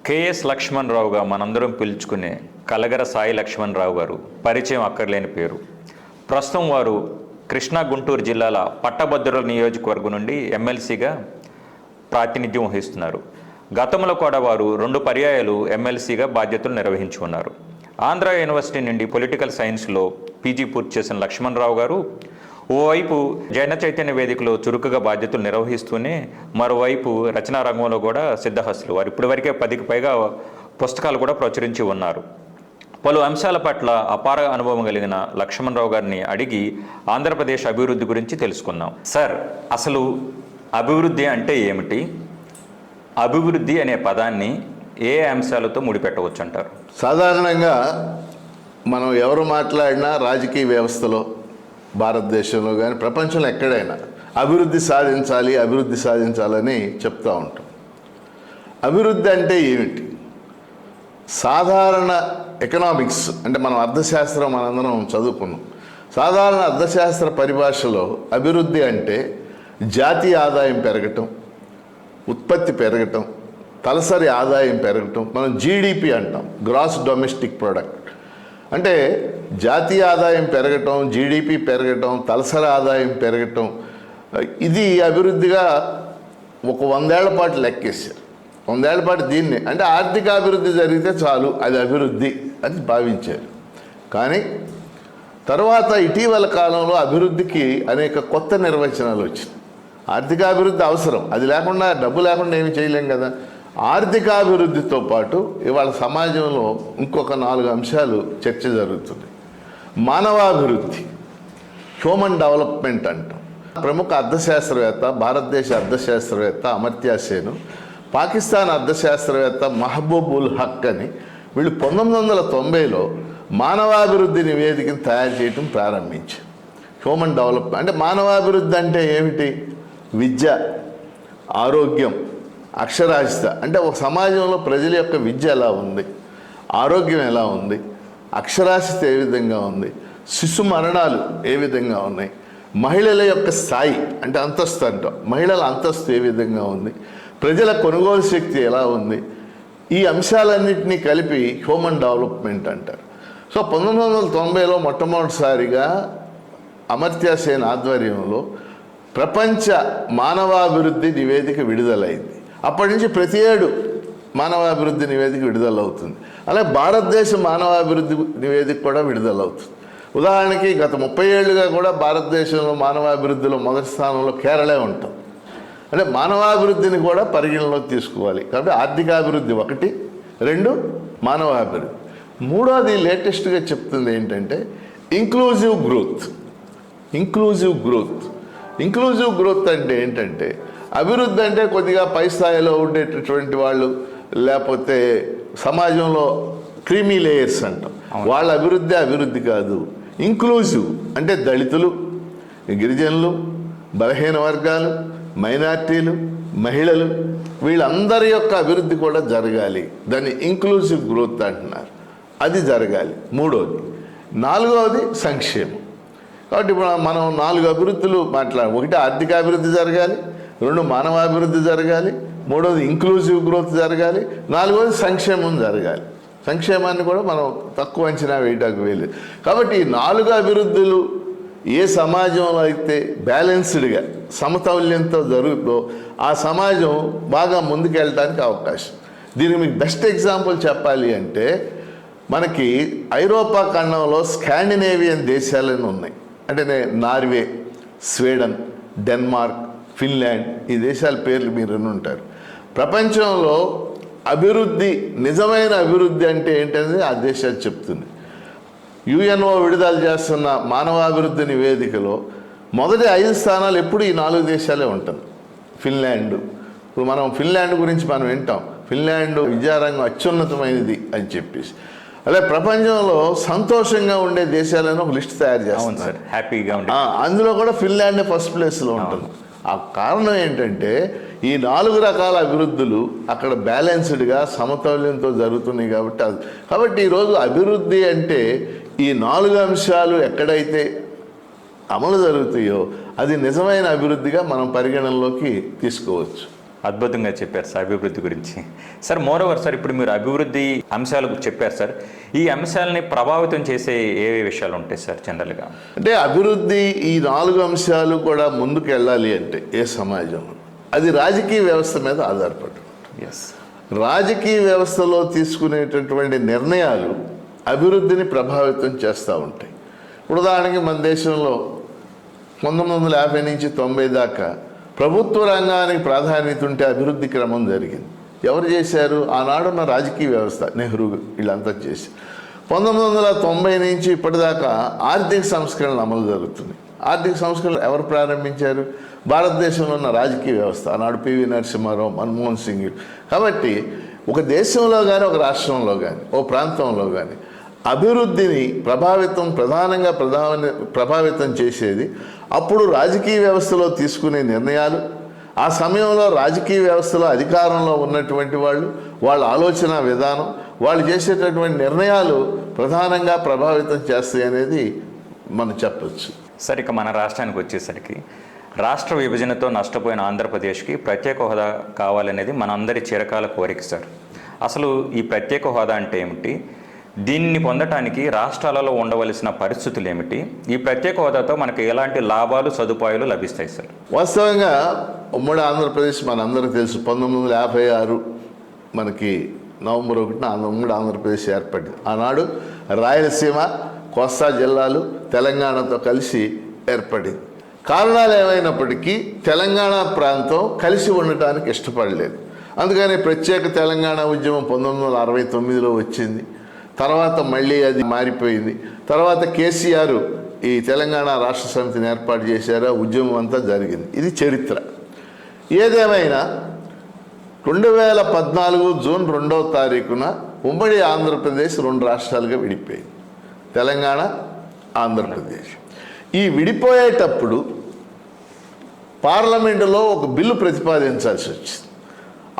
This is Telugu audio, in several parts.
కేఎస్ లక్ష్మణరావుగా మనందరం పిలుచుకునే కలగర సాయి లక్ష్మణరావు గారు పరిచయం అక్కర్లేని పేరు. ప్రస్తుతం వారు కృష్ణా గుంటూరు జిల్లాల పట్టభద్రుల నియోజకవర్గం నుండి ఎమ్మెల్సీగా ప్రాతినిధ్యం వహిస్తున్నారు. గతంలో కూడా వారు 2 పర్యాయాలు ఎమ్మెల్సీగా బాధ్యతలు నిర్వహించుకున్నారు. ఆంధ్ర యూనివర్సిటీ నుండి పొలిటికల్ సైన్స్లో పీజీ పూర్తి చేసిన లక్ష్మణరావు గారు ఓవైపు జైన చైతన్య వేదికలో చురుకుగా బాధ్యతలు నిర్వహిస్తూనే మరోవైపు రచనా రంగంలో కూడా సిద్ధహస్తులు. వారు ఇప్పటివరకే 10కి పైగా పుస్తకాలు కూడా ప్రచురించి ఉన్నారు. పలు అంశాల పట్ల అపార అనుభవం కలిగిన లక్ష్మణరావు గారిని అడిగి ఆంధ్రప్రదేశ్ అభివృద్ధి గురించి తెలుసుకుందాం. సార్, అసలు అభివృద్ధి అంటే ఏమిటి? అభివృద్ధి అనే పదాన్ని ఏ అంశాలతో ముడిపెట్టవచ్చు అంటారు? సాధారణంగా మనం ఎవరు మాట్లాడినా రాజకీయ వ్యవస్థలో భారతదేశంలో కానీ ప్రపంచంలో ఎక్కడైనా అభివృద్ధి సాధించాలని చెప్తూ ఉంటాం. అభివృద్ధి అంటే ఏమిటి? సాధారణ ఎకనామిక్స్ అంటే మనం అర్థశాస్త్రం మనందరం చదువుకున్నాం. సాధారణ అర్థశాస్త్ర పరిభాషలో అభివృద్ధి అంటే జాతీయ ఆదాయం పెరగటం, ఉత్పత్తి పెరగటం, తలసరి ఆదాయం పెరగటం. మనం జీడిపి అంటాం, గ్రాస్ డొమెస్టిక్ ప్రొడక్ట్. అంటే జాతీయ ఆదాయం పెరగటం, జీడిపి పెరగటం, తలసరి ఆదాయం పెరగటం, ఇది అభివృద్ధిగా ఒక 100 ఏళ్ల పాటు లెక్కేశారు. 100 ఏళ్ల పాటు దీన్ని అంటే ఆర్థిక అభివృద్ధి జరిగితే చాలు, అది అభివృద్ధి అని భావించారు. కానీ తర్వాత ఇటీవల కాలంలో అభివృద్ధికి అనేక కొత్త నిర్వచనాలు వచ్చినాయి. ఆర్థిక అభివృద్ధి అవసరం, అది లేకుండా డబ్బు లేకుండా ఏమి చేయలేం కదా. ఆర్థికాభివృద్ధితో పాటు ఇవాళ సమాజంలో ఇంకొక 4 అంశాలు చర్చ జరుగుతుంది. మానవాభివృద్ధి, హ్యూమన్ డెవలప్మెంట్ అంటాం. ప్రముఖ అర్థశాస్త్రవేత్త, భారతదేశ అర్థశాస్త్రవేత్త అమర్త్య సేన్, పాకిస్తాన్ అర్థశాస్త్రవేత్త మహబూబ్ ఉల్ హక్ అని వీళ్ళు 1990లో మానవాభివృద్ధి నివేదికను తయారు చేయడం ప్రారంభించారు. హ్యూమన్ డెవలప్మెంట్ అంటే మానవాభివృద్ధి అంటే ఏమిటి? విద్య, ఆరోగ్యం, అక్షరాస్యత. అంటే ఒక సమాజంలో ప్రజల యొక్క విద్య ఎలా ఉంది, ఆరోగ్యం ఎలా ఉంది, అక్షరాస్యత ఏ విధంగా ఉంది, శిశు మరణాలు ఏ విధంగా ఉన్నాయి, మహిళల యొక్క స్థాయి అంటే అంతస్తు అంటాం, మహిళల అంతస్తు ఏ విధంగా ఉంది, ప్రజల కొనుగోలు శక్తి ఎలా ఉంది, ఈ అంశాలన్నింటినీ కలిపి హ్యూమన్ డెవలప్మెంట్ అంటారు. సో 1990లో మొట్టమొదటిసారిగా అమర్త్య సేన్ ఆధ్వర్యంలో ప్రపంచ మానవాభివృద్ధి నివేదిక విడుదలైంది. అప్పటి నుంచి ప్రతి ఏడు మానవాభివృద్ధి నివేదిక విడుదలవుతుంది. అలాగే భారతదేశ మానవాభివృద్ధి నివేదిక కూడా విడుదలవుతుంది. ఉదాహరణకి గత 30 ఏళ్ళుగా కూడా భారతదేశంలో మానవాభివృద్ధిలో మొదటి స్థానంలో కేరళే ఉంటాం. అంటే మానవాభివృద్ధిని కూడా పరిగణలోకి తీసుకోవాలి. కాబట్టి ఆర్థికాభివృద్ధి 1, 2 మానవాభివృద్ధి. 3వది లేటెస్ట్గా చెప్తుంది ఏంటంటే ఇంక్లూజివ్ గ్రోత్. ఇంక్లూజివ్ గ్రోత్ అంటే ఏంటంటే అభివృద్ధి అంటే కొద్దిగా పై స్థాయిలో ఉండేటటువంటి వాళ్ళు, లేకపోతే సమాజంలో క్రీమీ లేయర్స్ అంటాం, వాళ్ళ అభివృద్ధి కాదు. ఇంక్లూజివ్ అంటే దళితులు, గిరిజనులు, బలహీన వర్గాలు, మైనార్టీలు, మహిళలు, వీళ్ళందరి యొక్క అభివృద్ధి కూడా జరగాలి. దాన్ని ఇంక్లూజివ్ గ్రోత్ అంటున్నారు. అది జరగాలి. 3వది. 4వది సంక్షేమం. కాబట్టి ఇప్పుడు మనం 4 అభివృద్ధులు మాట్లాడాలి. 1 ఆర్థిక అభివృద్ధి జరగాలి, 2 మానవాభివృద్ధి జరగాలి, 3వది ఇంక్లూజివ్ గ్రోత్ జరగాలి, 4వది సంక్షేమం జరగాలి. సంక్షేమాన్ని కూడా మనం తక్కువ అంచనా వేయడానికి వెళ్ళేది. కాబట్టి ఈ 4 అభివృద్ధులు ఏ సమాజంలో అయితే బ్యాలెన్స్డ్గా సమతౌల్యంతో జరుగుతుందో ఆ సమాజం బాగా ముందుకెళ్ళడానికి అవకాశం. దీనికి మీకు బెస్ట్ ఎగ్జాంపుల్ చెప్పాలి అంటే మనకి ఐరోపా ఖండంలో స్కాండినేవియన్ దేశాలని ఉన్నాయి. అంటే నార్వే, స్వీడన్, డెన్మార్క్, ఫిన్లాండ్, ఈ దేశాల పేర్లు మీరు వినుంటారు. ప్రపంచంలో అభివృద్ధి, నిజమైన అభివృద్ధి అంటే ఏంటనేది ఆ దేశాలు చెప్తుంది. యుఎన్ఓ విడుదల చేస్తున్న మానవాభివృద్ధి నివేదికలో మొదటి 5 స్థానాలు ఎప్పుడు ఈ 4 దేశాలే ఉంటుంది. ఫిన్లాండ్, ఇప్పుడు మనం ఫిన్లాండ్ గురించి మనం వింటాం, ఫిన్లాండ్ విద్యారంగం అత్యున్నతమైనది అని చెప్పేసి. అలా ప్రపంచంలో సంతోషంగా ఉండే దేశాలను ఒక లిస్ట్ తయారు చేస్తారు, హ్యాపీగా ఉండే. అందులో కూడా ఫిన్లాండ్ ఫస్ట్ ప్లేస్లో ఉంటుంది. ఆ కారణం ఏంటంటే ఈ 4 రకాల అభివృద్ధులు అక్కడ బ్యాలెన్స్డ్గా సమతౌల్యంతో జరుగుతున్నాయి. కాబట్టి ఈరోజు అభివృద్ధి అంటే ఈ 4 అంశాలు ఎక్కడైతే అమలు జరుగుతాయో అది నిజమైన అభివృద్ధిగా మనం పరిగణనలోకి తీసుకోవచ్చు. అద్భుతంగా చెప్పారు సార్ అభివృద్ధి గురించి. సార్ మోరోవర్ సార్ ఇప్పుడు మీరు అభివృద్ధి అంశాలు చెప్పారు సార్. ఈ అంశాలని ప్రభావితం చేసే ఏ విషయాలు ఉంటాయి సార్ జనరల్గా? అంటే అభివృద్ధి ఈ 4 అంశాలు కూడా ముందుకు వెళ్ళాలి అంటే ఏ సమాజంలో అది రాజకీయ వ్యవస్థ మీద ఆధారపడి, ఎస్, రాజకీయ వ్యవస్థలో తీసుకునేటటువంటి నిర్ణయాలు అభివృద్ధిని ప్రభావితం చేస్తూ ఉంటాయి. ఉదాహరణకి మన దేశంలో 1950 నుంచి 90 దాకా ప్రభుత్వ రంగానికి ప్రాధాన్యత ఉంటే అభివృద్ధి క్రమం జరిగింది. ఎవరు చేశారు? ఆనాడున్న రాజకీయ వ్యవస్థ, నెహ్రూ వీళ్ళంతా చేసి. 1990 నుంచి ఇప్పటిదాకా ఆర్థిక సంస్కరణలు అమలు జరుగుతుంది. ఆర్థిక సంస్కరణలు ఎవరు ప్రారంభించారు? భారతదేశంలో ఉన్న రాజకీయ వ్యవస్థ, ఆనాడు పివి నరసింహారావు, మన్మోహన్ సింగ్. కాబట్టి ఒక దేశంలో కానీ ఒక రాష్ట్రంలో కానీ ఓ ప్రాంతంలో కానీ అభివృద్ధిని ప్రధానంగా ప్రభావితం చేసేది అప్పుడు రాజకీయ వ్యవస్థలో తీసుకునే నిర్ణయాలు. ఆ సమయంలో రాజకీయ వ్యవస్థలో అధికారంలో ఉన్నటువంటి వాళ్ళ ఆలోచన విధానం, వాళ్ళు చేసేటటువంటి నిర్ణయాలు ప్రధానంగా ప్రభావితం చేస్తాయి అనేది మనం చెప్పచ్చు. సార్ ఇక మన రాష్ట్రానికి వచ్చేసరికి రాష్ట్ర విభజనతో నష్టపోయిన ఆంధ్రప్రదేశ్కి ప్రత్యేక హోదా కావాలనేది మనందరి చిరకాల కోరిక సార్. అసలు ఈ ప్రత్యేక హోదా అంటే ఏమిటి? దీన్ని పొందటానికి రాష్ట్రాలలో ఉండవలసిన పరిస్థితులు ఏమిటి? ఈ ప్రత్యేక హోదాతో మనకు ఎలాంటి లాభాలు సదుపాయాలు లభిస్తాయి సార్? వాస్తవంగా ఉమ్మడి ఆంధ్రప్రదేశ్ మనందరికీ తెలుసు. 1956 మనకి నవంబర్ 1న ఉమ్మడి ఆంధ్రప్రదేశ్ ఏర్పడింది. ఆనాడు రాయలసీమ, కోస్తా జిల్లాలు తెలంగాణతో కలిసి ఏర్పడింది. కారణాలు ఏమైనప్పటికీ తెలంగాణ ప్రాంతం కలిసి ఉండటానికి ఇష్టపడలేదు. అందుకని ప్రత్యేక తెలంగాణ ఉద్యమం 1969లో వచ్చింది. తర్వాత మళ్ళీ అది మారిపోయింది. తర్వాత కేసీఆర్ ఈ తెలంగాణ రాష్ట్ర సమితిని ఏర్పాటు చేశారు. ఉద్యమం అంతా జరిగింది. ఇది చరిత్ర. ఏదేమైనా 2014 జూన్ 2వ తారీఖున ఉమ్మడి ఆంధ్రప్రదేశ్ 2 రాష్ట్రాలుగా విడిపోయింది, తెలంగాణ, ఆంధ్రప్రదేశ్. ఈ విడిపోయేటప్పుడు పార్లమెంటులో ఒక బిల్లు ప్రతిపాదించాల్సి వచ్చింది.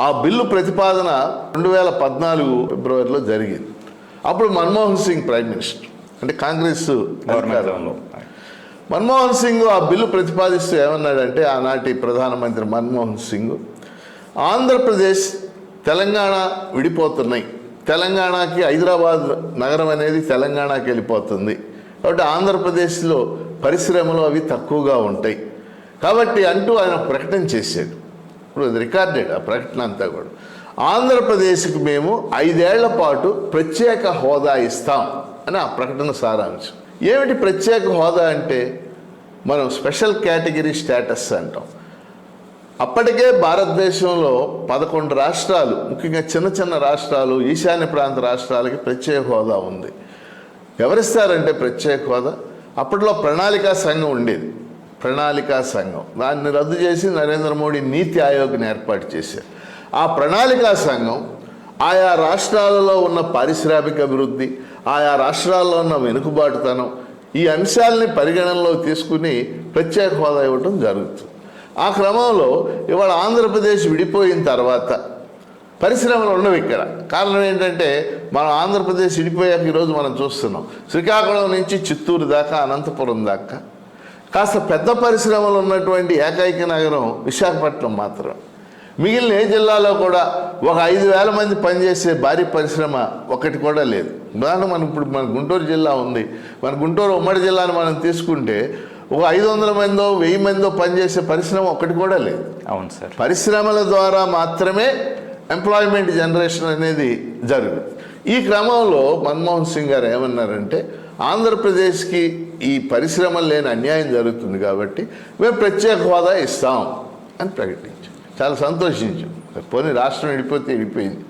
ఆ బిల్లు ప్రతిపాదన 2014 ఫిబ్రవరిలో జరిగింది. అప్పుడు మన్మోహన్ సింగ్ ప్రైమ్ మినిస్టర్, అంటే కాంగ్రెస్ అధికారంలో. మన్మోహన్ సింగ్ ఆ బిల్లు ప్రతిపాదిస్తూ ఏమన్నాడంటే, ఆనాటి ప్రధానమంత్రి మన్మోహన్ సింగ్, ఆంధ్రప్రదేశ్ తెలంగాణ విడిపోతున్నాయి, తెలంగాణకి హైదరాబాద్ నగరం అనేది తెలంగాణకి వెళ్ళిపోతుంది, కాబట్టి ఆంధ్రప్రదేశ్లో పరిశ్రమలు అవి తక్కువగా ఉంటాయి కాబట్టి అంటూ ఆయన ప్రకటన చేశాడు. ఇప్పుడు అది రికార్డెడ్ ఆ ప్రకటన అంతా కూడా. ఆంధ్రప్రదేశ్కి మేము 5 ఏళ్ల పాటు ప్రత్యేక హోదా ఇస్తాం అని ఆ ప్రకటన సారాంశం. ఏమిటి ప్రత్యేక హోదా అంటే? మనం స్పెషల్ కేటగిరీ స్టేటస్ అంటాం. అప్పటికే భారతదేశంలో 11 రాష్ట్రాలు, ముఖ్యంగా చిన్న చిన్న రాష్ట్రాలు, ఈశాన్య ప్రాంత రాష్ట్రాలకి ప్రత్యేక హోదా ఉంది. ఎవరిస్తారంటే ప్రత్యేక హోదా? అప్పట్లో ప్రణాళికా సంఘం ఉండేది, ప్రణాళికా సంఘం. దాన్ని రద్దు చేసి నరేంద్ర మోడీ నీతి ఆయోగ్ని ఏర్పాటు చేశారు. ఆ ప్రణాళికా సంఘం ఆయా రాష్ట్రాలలో ఉన్న పారిశ్రామిక అభివృద్ధి, ఆయా రాష్ట్రాల్లో ఉన్న వెనుకబాటుతనం, ఈ అంశాలని పరిగణనలో తీసుకుని ప్రత్యేక హోదా ఇవ్వటం జరుగుతుంది. ఆ క్రమంలో ఇవాళ ఆంధ్రప్రదేశ్ విడిపోయిన తర్వాత పరిశ్రమలు ఉండవు ఇక్కడ. కారణం ఏంటంటే, మనం ఆంధ్రప్రదేశ్ విడిపోయాక ఈరోజు మనం చూస్తున్నాం శ్రీకాకుళం నుంచి చిత్తూరు దాకా, అనంతపురం దాకా కాస్త పెద్ద పరిశ్రమలు ఉన్నటువంటి ఏకైక నగరం విశాఖపట్నం మాత్రం. మిగిలిన ఏ జిల్లాలో కూడా ఒక 5,000 మంది పనిచేసే భారీ పరిశ్రమ ఒకటి కూడా లేదు. ఉదాహరణ మన గుంటూరు జిల్లా ఉంది. మన గుంటూరు ఉమ్మడి జిల్లాను మనం తీసుకుంటే ఒక 500 మందో 1000 మందో పనిచేసే పరిశ్రమ ఒకటి కూడా లేదు. అవును సార్. పరిశ్రమల ద్వారా మాత్రమే ఎంప్లాయ్మెంట్ జనరేషన్ అనేది జరుగుతుంది. ఈ క్రమంలో మన్మోహన్ సింగ్ గారు ఏమన్నారంటే, ఆంధ్రప్రదేశ్కి ఈ పరిశ్రమలు లేని అన్యాయం జరుగుతుంది కాబట్టి మేము ప్రత్యేక హోదా ఇస్తాం అని ప్రకటించాం. చాలా సంతోషించాం. పోనీ రాష్ట్రం విడిపోయింది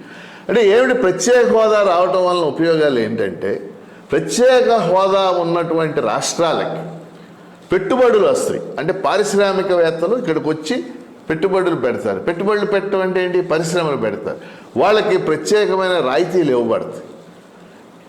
అంటే ఏమిటి ప్రత్యేక హోదా రావటం వలన ఉపయోగాలు ఏంటంటే, ప్రత్యేక హోదా ఉన్నటువంటి రాష్ట్రాలకి పెట్టుబడులు వస్తాయి. అంటే పారిశ్రామికవేత్తలు ఇక్కడికి వచ్చి పెట్టుబడులు పెడతారు. పెట్టుబడులు పెట్టడం అంటే ఏంటి? పరిశ్రమలు పెడతారు. వాళ్ళకి ప్రత్యేకమైన రాయితీలు ఇవ్వబడతాయి,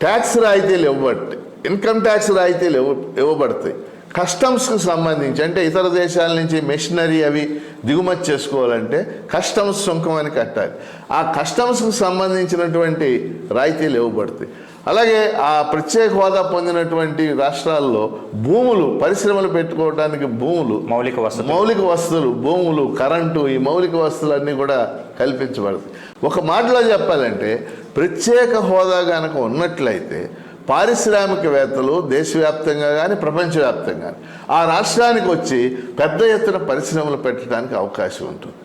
ట్యాక్స్ రాయితీలు ఇవ్వబడతాయి, ఇన్కమ్ ట్యాక్స్ రాయితీలు ఇవ్వబడతాయి. కస్టమ్స్కి సంబంధించి, అంటే ఇతర దేశాల నుంచి మెషినరీ అవి దిగుమతి చేసుకోవాలంటే కస్టమ్స్ సుంకం అని కట్టాలి. ఆ కస్టమ్స్కి సంబంధించినటువంటి రాయితీలు ఇవ్వబడతాయి. అలాగే ఆ ప్రత్యేక హోదా పొందినటువంటి రాష్ట్రాల్లో భూములు, పరిశ్రమలు పెట్టుకోవడానికి భూములు, మౌలిక వసతులు, భూములు, కరెంటు, ఈ మౌలిక వసతులన్నీ కూడా కల్పించబడతాయి. ఒక మాటలో చెప్పాలంటే ప్రత్యేక హోదా కనుక ఉన్నట్లయితే పారిశ్రామికవేత్తలు దేశవ్యాప్తంగా కానీ ప్రపంచవ్యాప్తంగా కానీ ఆ రాష్ట్రానికి వచ్చి పెద్ద ఎత్తున పరిశ్రమలు పెట్టడానికి అవకాశం ఉంటుంది.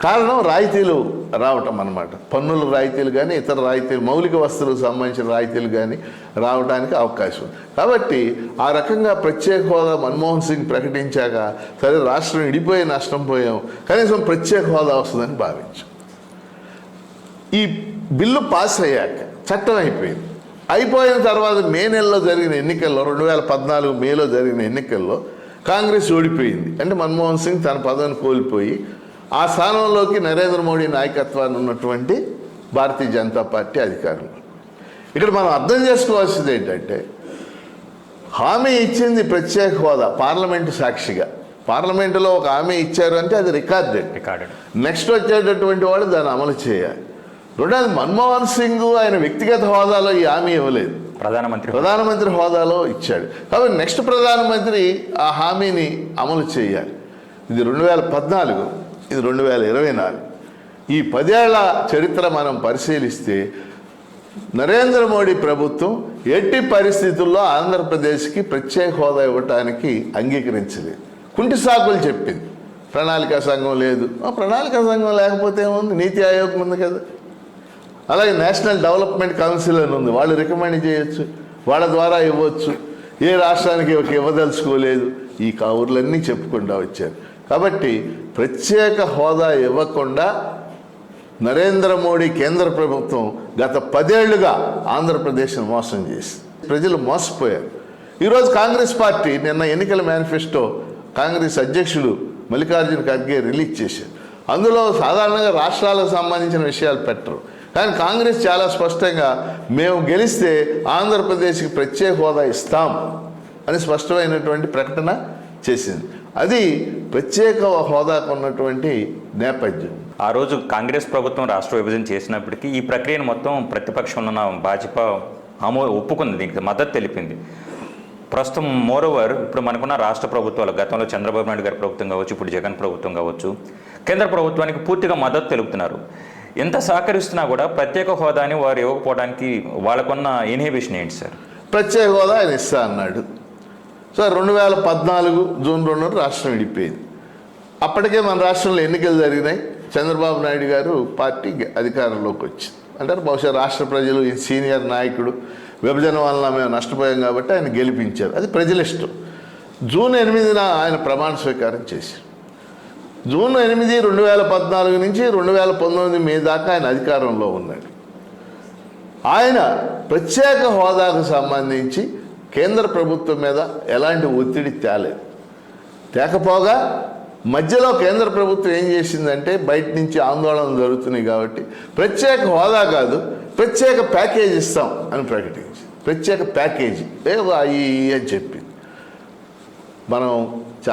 కారణం రాయితీలు రావటం అన్నమాట. పన్నుల రాయితీలు కానీ ఇతర రాయితీలు, మౌలిక వస్తువులకు సంబంధించిన రాయితీలు కానీ రావడానికి అవకాశం ఉంది. కాబట్టి ఆ రకంగా ప్రత్యేక హోదా మన్మోహన్ సింగ్ ప్రకటించాక సరే రాష్ట్రం ఇడిపోయి నష్టం పోయాం, కనీసం ప్రత్యేక హోదా వస్తుందని భావించాం. ఈ బిల్లు పాస్ అయ్యాక చట్టం అయిపోయింది. అయిపోయిన తర్వాత మే నెలలో జరిగిన ఎన్నికల్లో, 2014 మేలో జరిగిన ఎన్నికల్లో కాంగ్రెస్ ఓడిపోయింది. అంటే మన్మోహన్ సింగ్ తన పదవిని కోల్పోయి ఆ స్థానంలోకి నరేంద్ర మోడీ నాయకత్వాన్ని ఉన్నటువంటి భారతీయ జనతా పార్టీ అధికారంలో. ఇక్కడ మనం అర్థం చేసుకోవాల్సింది ఏంటంటే హామీ ఇచ్చింది ప్రత్యేక హోదా పార్లమెంటు సాక్షిగా. పార్లమెంటులో ఒక హామీ ఇచ్చారు అంటే అది రికార్డెడ్. నెక్స్ట్ వచ్చేటటువంటి వాళ్ళు దాన్ని అమలు చేయాలి. రెండోది మన్మోహన్ సింగ్ ఆయన వ్యక్తిగత హోదాలో ఈ హామీ ఇవ్వలేదు, ప్రధానమంత్రి హోదాలో ఇచ్చాడు. కాబట్టి నెక్స్ట్ ప్రధానమంత్రి ఆ హామీని అమలు చేయాలి. ఇది 2014, ఇది 2024. ఈ 10 ఏళ్ల చరిత్ర మనం పరిశీలిస్తే నరేంద్ర మోడీ ప్రభుత్వం ఎట్టి పరిస్థితుల్లో ఆంధ్రప్రదేశ్కి ప్రత్యేక హోదా ఇవ్వటానికి అంగీకరించలేదు. కుంటి సాకులు చెప్పింది. ప్రణాళికా సంఘం లేదు. ప్రణాళికా సంఘం లేకపోతే ఏముంది, నీతి ఆయోగ్ ఉంది కదా. అలాగే నేషనల్ డెవలప్మెంట్ కౌన్సిల్ అని ఉంది, వాళ్ళు రికమెండ్ చేయొచ్చు, వాళ్ళ ద్వారా ఇవ్వచ్చు. ఏ రాష్ట్రానికి ఇవ్వదలుచుకోలేదు. ఈ కౌర్లన్నీ చెప్పుకుంటూ వచ్చారు. కాబట్టి ప్రత్యేక హోదా ఇవ్వకుండా నరేంద్ర మోడీ కేంద్ర ప్రభుత్వం గత 10 ఏళ్లుగా ఆంధ్రప్రదేశ్ను మోసం చేసి ప్రజలు మోసపోయారు. ఈరోజు కాంగ్రెస్ పార్టీ నిన్న ఎన్నికల మేనిఫెస్టో కాంగ్రెస్ అధ్యక్షుడు మల్లికార్జున ఖర్గే రిలీజ్ చేశారు. అందులో సాధారణంగా రాష్ట్రాలకు సంబంధించిన విషయాలు పెట్టరు, కానీ కాంగ్రెస్ చాలా స్పష్టంగా మేము గెలిస్తే ఆంధ్రప్రదేశ్కి ప్రత్యేక హోదా ఇస్తాం అని స్పష్టమైనటువంటి ప్రకటన చేసింది. అది ప్రత్యేక హోదాకు ఉన్నటువంటి నేపథ్యం. ఆ రోజు కాంగ్రెస్ ప్రభుత్వం రాష్ట్ర విభజన చేసినప్పటికీ ఈ ప్రక్రియను మొత్తం ప్రతిపక్షంలో ఉన్న భాజపా ఒప్పుకుంది, దీనికి మద్దతు తెలిపింది. ప్రస్తుతం మోరోవర్ ఇప్పుడు మనకున్న రాష్ట్ర ప్రభుత్వాలు, గతంలో చంద్రబాబు నాయుడు గారి ప్రభుత్వం కావచ్చు, ఇప్పుడు జగన్ ప్రభుత్వం కావచ్చు, కేంద్ర ప్రభుత్వానికి పూర్తిగా మద్దతు తెలుపుతున్నారు. ఎంత సహకరిస్తున్నా కూడా ప్రత్యేక హోదాని వారు ఇవ్వకపోవడానికి వాళ్ళకున్న ఇన్హిబిషన్ ఏంటి సార్? ప్రత్యేక హోదా ఆయన ఇస్తా అన్నాడు. సో 2014 జూన్ 2 రాష్ట్రం విడిపోయింది. అప్పటికే మన రాష్ట్రంలో ఎన్నికలు జరిగినాయి. చంద్రబాబు నాయుడు గారు పార్టీ అధికారంలోకి వచ్చింది. అంటే బహుశా రాష్ట్ర ప్రజలు ఈ సీనియర్ నాయకుడు విభజన వలన మేము నష్టపోయాం కాబట్టి ఆయన గెలిపించారు. అది ప్రజల ఇష్టం. జూన్ 8న ఆయన ప్రమాణ స్వీకారం చేశారు. జూన్ 8, 2014 నుంచి 2019 మే దాకా ఆయన అధికారంలో ఉన్నాడు. ఆయన ప్రత్యేక హోదాకు సంబంధించి కేంద్ర ప్రభుత్వం మీద ఎలాంటి ఒత్తిడి తేకపోగా మధ్యలో కేంద్ర ప్రభుత్వం ఏం చేసిందంటే బయట నుంచి ఆందోళనలు జరుగుతున్నాయి కాబట్టి ప్రత్యేక హోదా కాదు, ప్రత్యేక ప్యాకేజ్ ఇస్తాం అని ప్రకటించి ప్రత్యేక ప్యాకేజీ అని చెప్పింది. మనం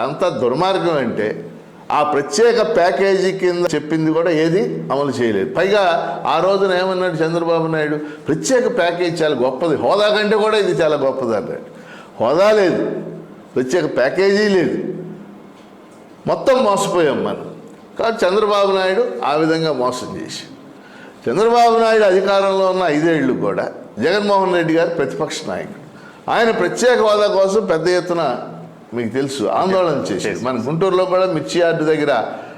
అంత దుర్మార్గం అంటే ఆ ప్రత్యేక ప్యాకేజీ కింద చెప్పింది కూడా ఏది అమలు చేయలేదు. పైగా ఆ రోజున ఏమన్నాడు చంద్రబాబు నాయుడు, ప్రత్యేక ప్యాకేజీ చాలా గొప్పది, హోదా కంటే కూడా ఇది చాలా గొప్పది అన్నాడు. హోదా లేదు, ప్రత్యేక ప్యాకేజీ లేదు, మొత్తం మోసపోయాం మనం. కాబట్టి చంద్రబాబు నాయుడు ఆ విధంగా మోసం చేసి, చంద్రబాబు నాయుడు అధికారంలో ఉన్న 5 ఏళ్ళు కూడా జగన్మోహన్ రెడ్డి గారు ప్రతిపక్ష నాయకుడు. ఆయన ప్రత్యేక హోదా కోసం పెద్ద ఎత్తున మీకు తెలుసు ఆందోళన చేశాడు. మన గుంటూరులో కూడా మిర్చి యార్డు దగ్గర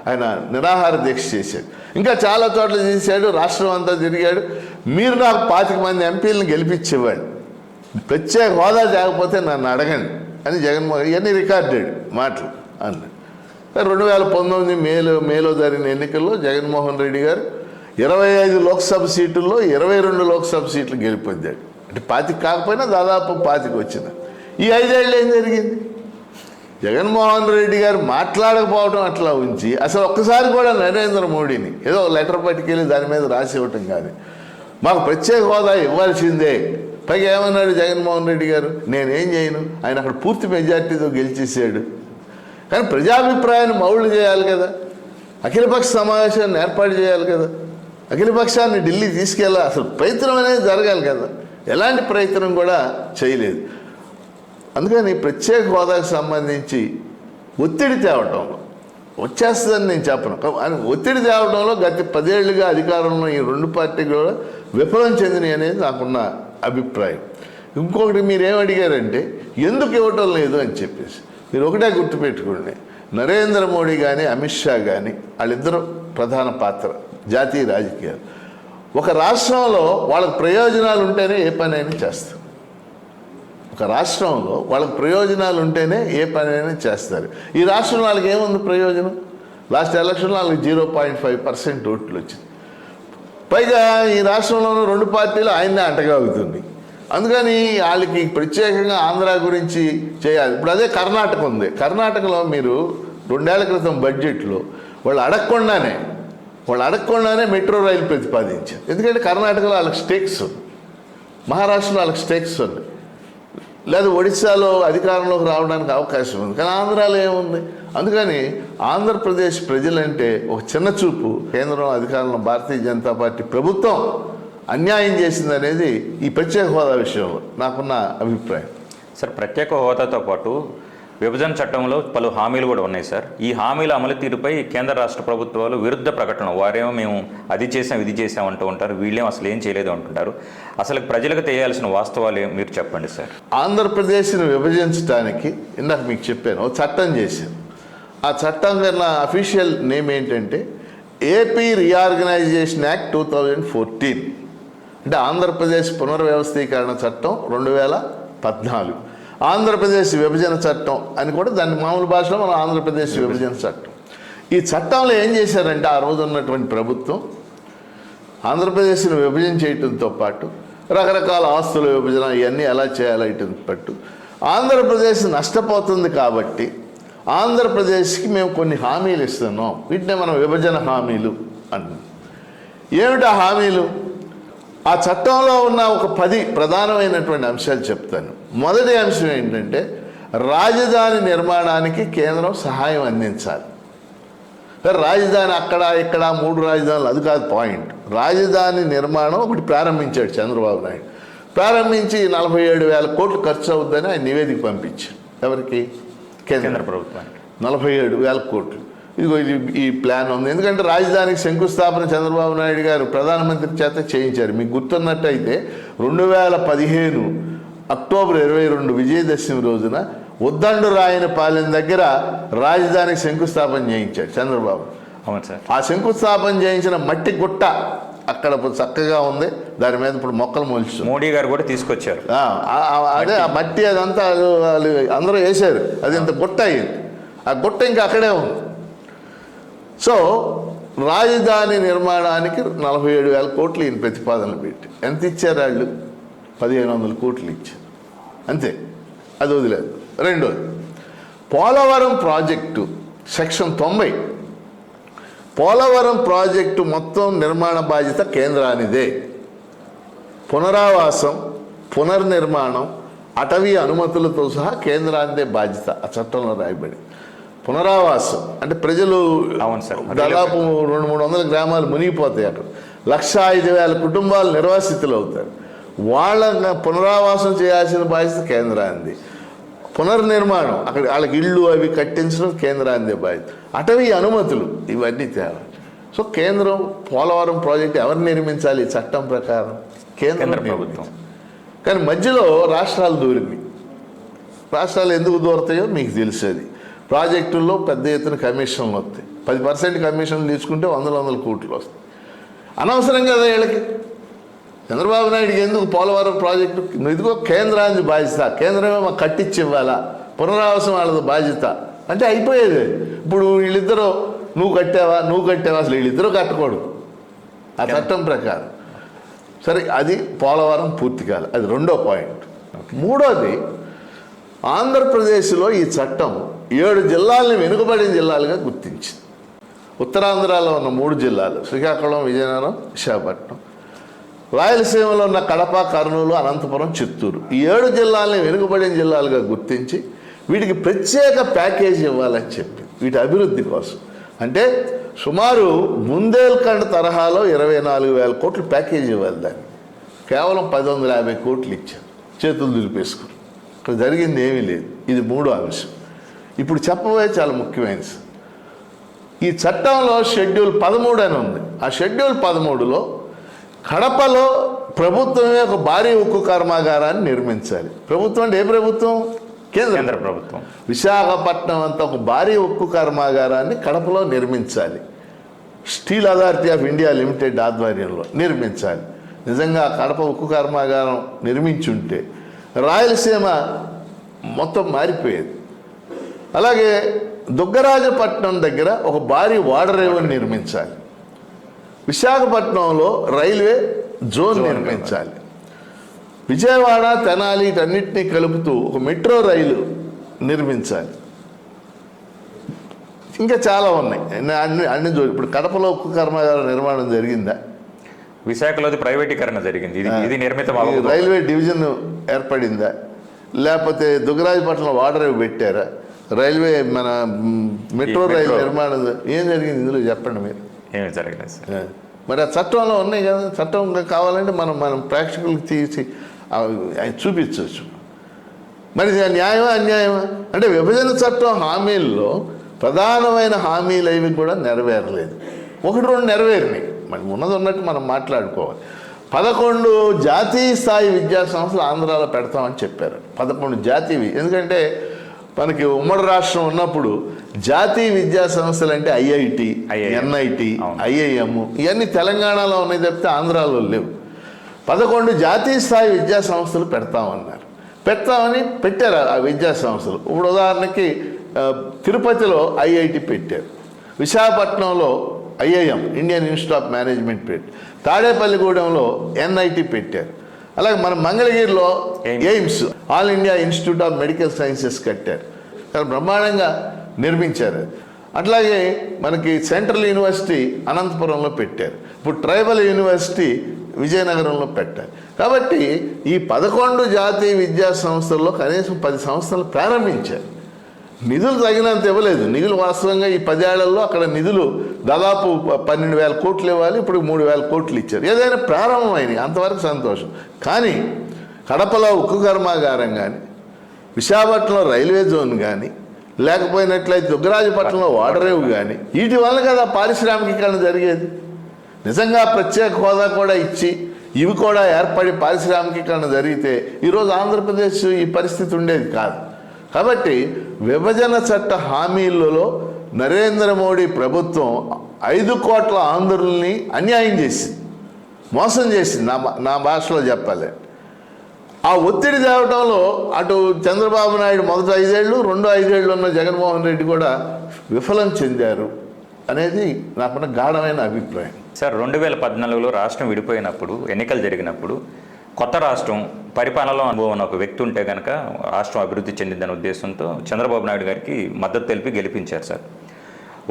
ఆయన నిరాహార దీక్ష చేశాడు. ఇంకా చాలా చోట్ల చేశాడు, రాష్ట్రం అంతా తిరిగాడు. మీరు నాకు 25 మంది ఎంపీలను గెలిపించేవాడు, ప్రత్యేక హోదా లేకపోతే నన్ను అడగండి అని జగన్మోహన్, ఇవన్నీ రికార్డెడ్ మాటలు అన్నాడు. 2019 మేలో జరిగిన ఎన్నికల్లో జగన్మోహన్ రెడ్డి గారు 25 లోక్సభ సీటుల్లో 22 లోక్సభ సీట్లు గెలిపొందాడు. అంటే 25 కాకపోయినా దాదాపు 25 వచ్చింది. ఈ 5 ఏళ్ళు ఏం జరిగింది? జగన్మోహన్ రెడ్డి గారు మాట్లాడకపోవడం అట్లా ఉంచి అసలు ఒక్కసారి కూడా నరేంద్ర మోడీని ఏదో లెటర్ పట్టుకెళ్ళి దాని మీద రాసి ఇవ్వటం కాదు, మాకు ప్రత్యేక హోదా ఇవ్వాల్సిందే. పైగా ఏమన్నాడు జగన్మోహన్ రెడ్డి గారు, నేనేం చేయను, ఆయన అక్కడ పూర్తి మెజార్టీతో గెలిచేసాడు. కానీ ప్రజాభిప్రాయాన్ని మౌళ్ళు చేయాలి కదా, అఖిలపక్ష సమావేశాన్ని ఏర్పాటు చేయాలి కదా, అఖిలపక్షాన్ని ఢిల్లీ తీసుకెళ్ళాలి, అసలు ప్రయత్నం అనేది జరగాలి కదా. ఎలాంటి ప్రయత్నం కూడా చేయలేదు. అందుకని ప్రత్యేక హోదాకు సంబంధించి ఒత్తిడి తేవటంలో వచ్చేస్తుందని నేను చెప్పను, అని ఒత్తిడి తేవడంలో గత 10 ఏళ్లుగా అధికారంలో ఈ 2 పార్టీలు కూడా విఫలం చెందినవి అనేది నాకున్న అభిప్రాయం. ఇంకొకటి మీరేం అడిగారంటే ఎందుకు ఇవ్వటం లేదు అని చెప్పేసి, మీరు ఒకటే గుర్తుపెట్టుకోండి, నరేంద్ర మోడీ కానీ అమిత్ షా కానీ వాళ్ళిద్దరూ ప్రధాన పాత్ర జాతీయ రాజకీయాలు. ఒక రాష్ట్రంలో వాళ్ళకి ప్రయోజనాలు ఉంటేనే ఏ పని అయినా చేస్తారు. ఒక రాష్ట్రంలో వాళ్ళకి ప్రయోజనాలు ఉంటేనే ఏ పని అయినా చేస్తారు. ఈ రాష్ట్రంలో వాళ్ళకి ఏముంది ప్రయోజనం? లాస్ట్ ఎలక్షన్లో వాళ్ళకి 0.5% ఓట్లు వచ్చింది. పైగా ఈ రాష్ట్రంలోనూ 2 పార్టీలు ఆయన్నే అంటగాగుతుంది. అందుకని వాళ్ళకి ప్రత్యేకంగా ఆంధ్ర గురించి చేయాలి. ఇప్పుడు అదే కర్ణాటక ఉంది. కర్ణాటకలో మీరు 2 ఏళ్ల క్రితం బడ్జెట్లో వాళ్ళు అడగకుండానే మెట్రో రైలు ప్రతిపాదించారు. ఎందుకంటే కర్ణాటకలో వాళ్ళకి స్టేక్స్ ఉంది, మహారాష్ట్రలో వాళ్ళకి స్టేక్స్ ఉంది, లేదా ఒడిశాలో అధికారంలోకి రావడానికి అవకాశం ఉంది. కానీ ఆంధ్రాలో ఏముంది? అందుకని ఆంధ్రప్రదేశ్ ప్రజలంటే ఒక చిన్న చూపు కేంద్రం అధికారంలో భారతీయ జనతా పార్టీ ప్రభుత్వం అన్యాయం చేసిందనేది ఈ ప్రత్యేక హోదా విషయంలో నాకున్న అభిప్రాయం. సార్, ప్రత్యేక హోదాతో పాటు విభజన చట్టంలో పలు హామీలు కూడా ఉన్నాయి సార్. ఈ హామీల అమలు తీరుపై కేంద్ర రాష్ట్ర ప్రభుత్వాలు విరుద్ధ ప్రకటన, వారేమో మేము అది చేసాం ఇది చేసాం అంటూ ఉంటారు, వీళ్ళేమో అసలు ఏం చేయలేదు అంటుంటారు. అసలు ప్రజలకు తెలియాల్సిన వాస్తవాలు మీరు చెప్పండి సార్. ఆంధ్రప్రదేశ్ని విభజించడానికి ఇందాక మీకు చెప్పాను, ఒక చట్టం చేశాను. ఆ చట్టం కన్నా అఫీషియల్ నేమ్ ఏంటంటే ఏపీ రీఆర్గనైజేషన్ యాక్ట్ 2014, అంటే ఆంధ్రప్రదేశ్ పునర్వ్యవస్థీకరణ చట్టం 2014, ఆంధ్రప్రదేశ్ విభజన చట్టం అని కూడా దాన్ని మామూలు భాషలో మనం ఆంధ్రప్రదేశ్ విభజన చట్టం. ఈ చట్టంలో ఏం చేశారంటే ఆ రోజు ఉన్నటువంటి ప్రభుత్వం ఆంధ్రప్రదేశ్ని విభజన చేయడంతో పాటు రకరకాల ఆస్తుల విభజన ఇవన్నీ ఎలా చేయాలో ఇటు పట్టు ఆంధ్రప్రదేశ్ నష్టపోతుంది కాబట్టి ఆంధ్రప్రదేశ్కి మేము కొన్ని హామీలు ఇస్తున్నాం, వీటినే మనం విభజన హామీలు అన్నాం. ఏమిటి ఆ హామీలు? ఆ చట్టంలో ఉన్న ఒక 10 ప్రధానమైనటువంటి అంశాలు చెప్తాను. మొదటి అంశం ఏంటంటే రాజధాని నిర్మాణానికి కేంద్రం సహాయం అందించాలి. రాజధాని అక్కడ ఇక్కడ 3 రాజధానులు అది కాదు పాయింట్. రాజధాని నిర్మాణం ఒకటి ప్రారంభించాడు చంద్రబాబు నాయుడు. ప్రారంభించి 47,000 కోట్లు ఖర్చు అవుతుందని ఆయన నివేదిక పంపించాడు. ఎవరికి? కేంద్ర ప్రభుత్వానికి 47,000 కోట్లు. ఇదిగో ఈ ప్లాన్ ఉంది. ఎందుకంటే రాజధానికి శంకుస్థాపన చంద్రబాబు నాయుడు గారు ప్రధానమంత్రి చేత చేయించారు. మీకు గుర్తున్నట్టయితే 2015 అక్టోబర్ 22 విజయదశమి రోజున ఉద్దండు రాయనపాలెం దగ్గర రాజధానికి శంకుస్థాపన చేయించాడు చంద్రబాబు. అవును సార్. ఆ శంకుస్థాపన చేయించిన మట్టి గుట్ట అక్కడ చక్కగా ఉంది, దాని మీద ఇప్పుడు మొక్కలు మొలుస్తుంది. మోడీ గారు కూడా తీసుకొచ్చారు. అదే ఆ మట్టి అదంతా అందరూ వేశారు, అది ఇంత గుట్ట అయ్యింది. ఆ గుట్ట ఇంకా అక్కడే ఉంది. సో రాజధాని నిర్మాణానికి 47,000 కోట్లు ఈయన ప్రతిపాదనలు పెట్టి ఎంత ఇచ్చారు? వాళ్ళు 1,500 కోట్లు ఇచ్చారు అంతే. అది వదిలేదు. రెండోది Polavaram project section 90, Polavaram project మొత్తం నిర్మాణ బాధ్యత కేంద్రానిదే. పునరావాసం, పునర్నిర్మాణం, అటవీ అనుమతులతో సహా కేంద్రానిదే బాధ్యత. ఆ చట్టంలో రాయబడి పునరావాసం అంటే ప్రజలు దాదాపు 200-300 గ్రామాలు మునిగిపోతాయి. అక్కడ 105,000 కుటుంబాలు నిర్వాసితులు అవుతారు. వాళ్ళ పునరావాసం చేయాల్సిన బాధ్యత కేంద్రానిది. పునర్నిర్మాణం అక్కడ వాళ్ళకి ఇళ్ళు అవి కట్టించడం కేంద్రానిదే బాధ్యత. అటవీ అనుమతులు ఇవన్నీ తేవాలి. సో కేంద్రం పోలవరం ప్రాజెక్టు ఎవరు నిర్మించాలి? చట్టం ప్రకారం కేంద్ర ప్రభుత్వం. కానీ మధ్యలో రాష్ట్రాలు దూరింది. రాష్ట్రాలు ఎందుకు దూరతాయో మీకు తెలిసేది. ప్రాజెక్టుల్లో పెద్ద ఎత్తున కమిషన్లు వస్తాయి. 10% కమిషన్లు తీసుకుంటే 100 కోట్లు వస్తాయి. అనవసరం కదా వీళ్ళకి. చంద్రబాబు నాయుడికి ఎందుకు పోలవరం ప్రాజెక్టు? ఇదిగో కేంద్రానికి బాధ్యత, కేంద్రమే మాకు కట్టించి ఇవ్వాలా, పునరావాసం వాళ్ళది బాధ్యత అంటే అయిపోయేది. ఇప్పుడు వీళ్ళిద్దరూ నువ్వు కట్టావా అసలు వీళ్ళిద్దరూ కట్టకూడదు ఆ చట్టం ప్రకారం. సరే, అది పోలవరం పూర్తి కాదు. అది రెండో పాయింట్. మూడోది, ఆంధ్రప్రదేశ్లో ఈ చట్టం 7 జిల్లాలని వెనుకబడిన జిల్లాలుగా గుర్తించింది. ఉత్తరాంధ్రలో ఉన్న 3 జిల్లాలు శ్రీకాకుళం, విజయనగరం, విశాఖపట్నం, రాయలసీమలో ఉన్న కడప, కర్నూలు, అనంతపురం, చిత్తూరు, ఈ 7 జిల్లాలని వెనుకబడిన జిల్లాలుగా గుర్తించి వీటికి ప్రత్యేక ప్యాకేజీ ఇవ్వాలని చెప్పి వీటి అభివృద్ధి కోసం అంటే సుమారు బుందేల్ఖండ్ తరహాలో 24,000 కోట్లు ప్యాకేజీ ఇవ్వాలి. దాన్ని కేవలం 1050 కోట్లు ఇచ్చారు, చేతులు దులిపేసుకుని. ఇక్కడ జరిగింది ఏమీ లేదు. ఇది మూడో అంశం. ఇప్పుడు చెప్పబోయే చాలా ముఖ్యమైనది. ఈ చట్టంలో షెడ్యూల్ 13 అని ఉంది. ఆ షెడ్యూల్ 13లో కడపలో ప్రభుత్వమే ఒక భారీ ఉక్కు కర్మాగారాన్ని నిర్మించాలి. ప్రభుత్వం అంటే ఏ ప్రభుత్వం? కేంద్ర ప్రభుత్వం. విశాఖపట్నం అంతా ఒక భారీ ఉక్కు కర్మాగారాన్ని కడపలో నిర్మించాలి. Steel authority of India limited ఆధ్వర్యంలో నిర్మించాలి. నిజంగా కడప ఉక్కు కర్మాగారం నిర్మించుంటే రాయలసీమ మొత్తం మారిపోయేది. అలాగే దుగ్గరాజపట్నం దగ్గర ఒక భారీ ఓడరేవుని నిర్మించాలి. విశాఖపట్నంలో రైల్వే జోన్ నిర్మించాలి. విజయవాడ, తెనాలి వీటన్నిటినీ కలుపుతూ ఒక మెట్రో రైలు నిర్మించాలి. ఇంకా చాలా ఉన్నాయి. అన్ని ఇప్పుడు కడపలో ఉక్కు కర్మాగారం నిర్మాణం జరిగిందా? విశాఖలో ప్రైవేటీకరణ జరిగింది. ఇది నిర్మితం రైల్వే డివిజన్ ఏర్పడిందా? లేకపోతే దుగ్గరాజపట్నంలో వాటర్ పెట్టారా? రైల్వే మన మెట్రో రైలు నిర్మాణం ఏం జరిగింది ఇందులో చెప్పండి మీరు. ఏమి జరగలేదు సార్. మరి ఆ చట్టంలో ఉన్నాయి కదా. చట్టం కావాలంటే మనం ప్రేక్షకులకు తీసి చూపించవచ్చు. మరి న్యాయమా అన్యాయమా? అంటే విభజన చట్టం హామీల్లో ప్రధానమైన హామీలు అవి కూడా నెరవేరలేదు. 1-2 నెరవేరినాయి. మరి ఉన్నది ఉన్నట్టు మనం మాట్లాడుకోవాలి. 11 జాతీయ స్థాయి విద్యా సంస్థలు ఆంధ్రాలో పెడతామని చెప్పారు. 11 జాతీయ. ఎందుకంటే మనకి ఉమ్మడి రాష్ట్రం ఉన్నప్పుడు జాతీయ విద్యా సంస్థలు అంటే ఐఐటి, ఎన్ఐటి, ఐఐఎం ఇవన్నీ తెలంగాణలో ఉన్నాయి తప్పితే ఆంధ్రాలో లేవు. 11 జాతీయ స్థాయి విద్యా సంస్థలు పెడతామన్నారు. పెడతామని పెట్టారు ఆ విద్యా సంస్థలు. ఇప్పుడు ఉదాహరణకి తిరుపతిలో ఐఐటి పెట్టారు, విశాఖపట్నంలో IIM Indian institute of management పెట్టారు, తాడేపల్లిగూడెంలో ఎన్ఐటి పెట్టారు. అలాగే మన మంగళగిరిలో AIIMS all India institute of medical sciences కట్టారు. చాలా బ్రహ్మాండంగా నిర్మించారు. అట్లాగే మనకి సెంట్రల్ యూనివర్సిటీ అనంతపురంలో పెట్టారు. ఇప్పుడు ట్రైబల్ యూనివర్సిటీ విజయనగరంలో పెట్టారు. కాబట్టి ఈ 11 జాతీయ విద్యా సంస్థల్లో కనీసం 10 సంస్థలు ప్రారంభించారు. నిధులు తగినంత ఇవ్వలేదు. నిధులు వాస్తవంగా ఈ 10 ఏళ్లలో అక్కడ నిధులు దాదాపు 12,000 కోట్లు ఇవ్వాలి, ఇప్పుడు 3,000 కోట్లు ఇచ్చారు. ఏదైనా ప్రారంభమైనవి, అంతవరకు సంతోషం. కానీ కడపలో ఉక్కు కర్మాగారం కానీ, విశాఖపట్నంలో రైల్వే జోన్ కానీ, లేకపోయినట్లయితే దుగ్గరాజపట్నంలో ఓడరేవు కానీ, వీటి వల్ల కదా పారిశ్రామికీకరణ జరిగేది. నిజంగా ప్రత్యేక హోదా కూడా ఇచ్చి ఇవి కూడా ఏర్పడి పారిశ్రామికీకరణ జరిగితే ఈరోజు ఆంధ్రప్రదేశ్ ఈ పరిస్థితి ఉండేది కాదు. కాబట్టి విభజన చట్ట హామీలలో నరేంద్ర మోడీ ప్రభుత్వం 5 కోట్ల ఆంధ్రుల్ని అన్యాయం చేసింది, మోసం చేసింది. నా భాషలో చెప్పాలి. ఆ ఒత్తిడి తేవడంలో అటు చంద్రబాబు నాయుడు మొదటి 5 ఏళ్ళు, రెండో 5 ఏళ్ళు ఉన్న జగన్మోహన్ రెడ్డి కూడా విఫలం చెందారు అనేది నాకున్న గాఢమైన అభిప్రాయం. సార్, 2014లో రాష్ట్రం విడిపోయినప్పుడు, ఎన్నికలు జరిగినప్పుడు కొత్త రాష్ట్రం పరిపాలనలో అనుభవం ఉన్న ఒక వ్యక్తి ఉంటే కనుక రాష్ట్రం అభివృద్ధి చెందిందనే ఉద్దేశంతో చంద్రబాబు నాయుడు గారికి మద్దతు తెలిపి గెలిపించారు సార్.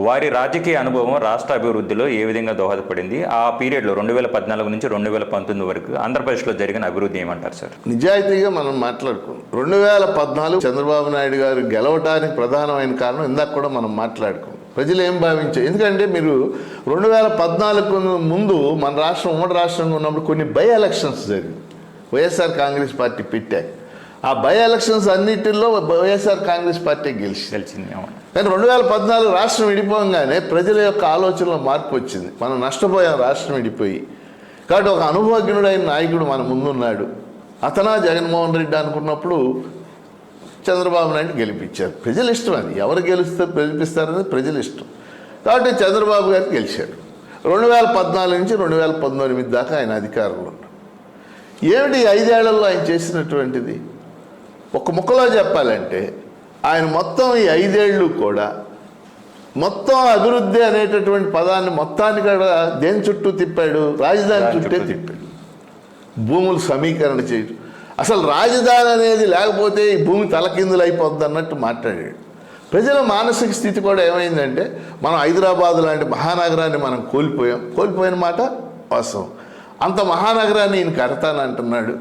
వారి రాజకీయ అనుభవం రాష్ట్ర అభివృద్ధిలో ఏ విధంగా దోహదపడింది? ఆ పీరియడ్లో 2014 నుంచి 2019 వరకు ఆంధ్రప్రదేశ్లో జరిగిన అభివృద్ధి ఏమంటారు సార్? నిజాయితీగా మనం మాట్లాడుకున్నాం. 2014 చంద్రబాబు నాయుడు గారు గెలవటానికి ప్రధానమైన కారణం ఇందాక కూడా మనం మాట్లాడుకున్నాం. ప్రజలు ఏం భావించారు? ఎందుకంటే మీరు 2014 ముందు మన రాష్ట్రం ఉమ్మడి రాష్ట్రంగా ఉన్నప్పుడు కొన్ని బై ఎలక్షన్స్ జరిగింది. వైఎస్ఆర్ కాంగ్రెస్ పార్టీ పెట్టాక ఆ బై ఎలక్షన్స్ అన్నిటిలో వైఎస్ఆర్ కాంగ్రెస్ పార్టీ గెలిచింది. కానీ 2014 రాష్ట్రం విడిపోగానే ప్రజల యొక్క ఆలోచనలో మార్పు వచ్చింది. మనం నష్టపోయాం రాష్ట్రం విడిపోయి. కాబట్టి ఒక అనుభవజ్ఞుడైన నాయకుడు మన ముందున్నాడు. అతనా జగన్మోహన్ రెడ్డి అనుకున్నప్పుడు చంద్రబాబు నాయుడు గెలిపించారు. ప్రజల ఇష్టం అది. ఎవరు గెలిపిస్తారనేది ప్రజల ఇష్టం. కాబట్టి చంద్రబాబు గారు గెలిచాడు. 2014 నుంచి 2019 దాకా ఆయన అధికారంలో ఉన్నాడు. ఏమిటి 5 ఏళ్లలో ఆయన చేసినటువంటిది? ఒక ముక్కలో చెప్పాలంటే ఆయన మొత్తం ఈ 5 ఏళ్ళు కూడా మొత్తం అభివృద్ధి అనేటటువంటి పదాన్ని మొత్తాన్ని కూడా దేని చుట్టూ తిప్పాడు? రాజధాని చుట్టే తిప్పాడు. భూములు సమీకరణ చేయడం, అసలు రాజధాని అనేది లేకపోతే ఈ భూమి తలకిందులు అయిపోద్ది అన్నట్టు మాట్లాడాడు. ప్రజల మానసిక స్థితి కూడా ఏమైందంటే మనం హైదరాబాద్ లాంటి మహానగరాన్ని మనం కోల్పోయిన మాట వాస్తవం. అంత మహానగరాన్ని ఈయన కడతానంటున్నాడు.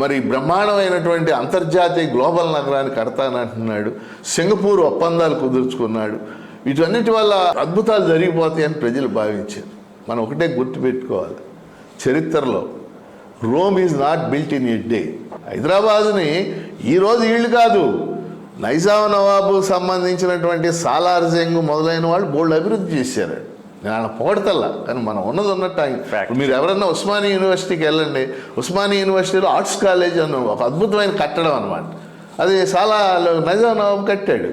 మరి బ్రహ్మాండమైనటువంటి అంతర్జాతీయ గ్లోబల్ నగరాన్ని కడతానంటున్నాడు. సింగపూర్ ఒప్పందాలు కుదుర్చుకున్నాడు. వీటన్నిటి వల్ల అద్భుతాలు జరిగిపోతాయని ప్రజలు భావించారు. మనం ఒకటే గుర్తుపెట్టుకోవాలి, చరిత్రలో Rome is not built in a day. హైదరాబాదుని ఈరోజు వీళ్ళు కాదు, నైజాం నవాబు సంబంధించినటువంటి సాలార్ జంగ్ మొదలైన వాళ్ళు బోల్డ్ అభివృద్ధి చేశారు. నేను ఆయన పొగడతల్లా, కానీ మనం ఉన్నది ఉన్నట్టు ఇప్పుడు మీరు ఎవరన్నా ఉస్మానియా యూనివర్సిటీకి వెళ్ళండి, ఉస్మానియా యూనివర్సిటీలో ఆర్ట్స్ కాలేజ్ అన్న ఒక అద్భుతమైన కట్టడం అనమాట. అది నైజాం నవాబు కట్టాడు.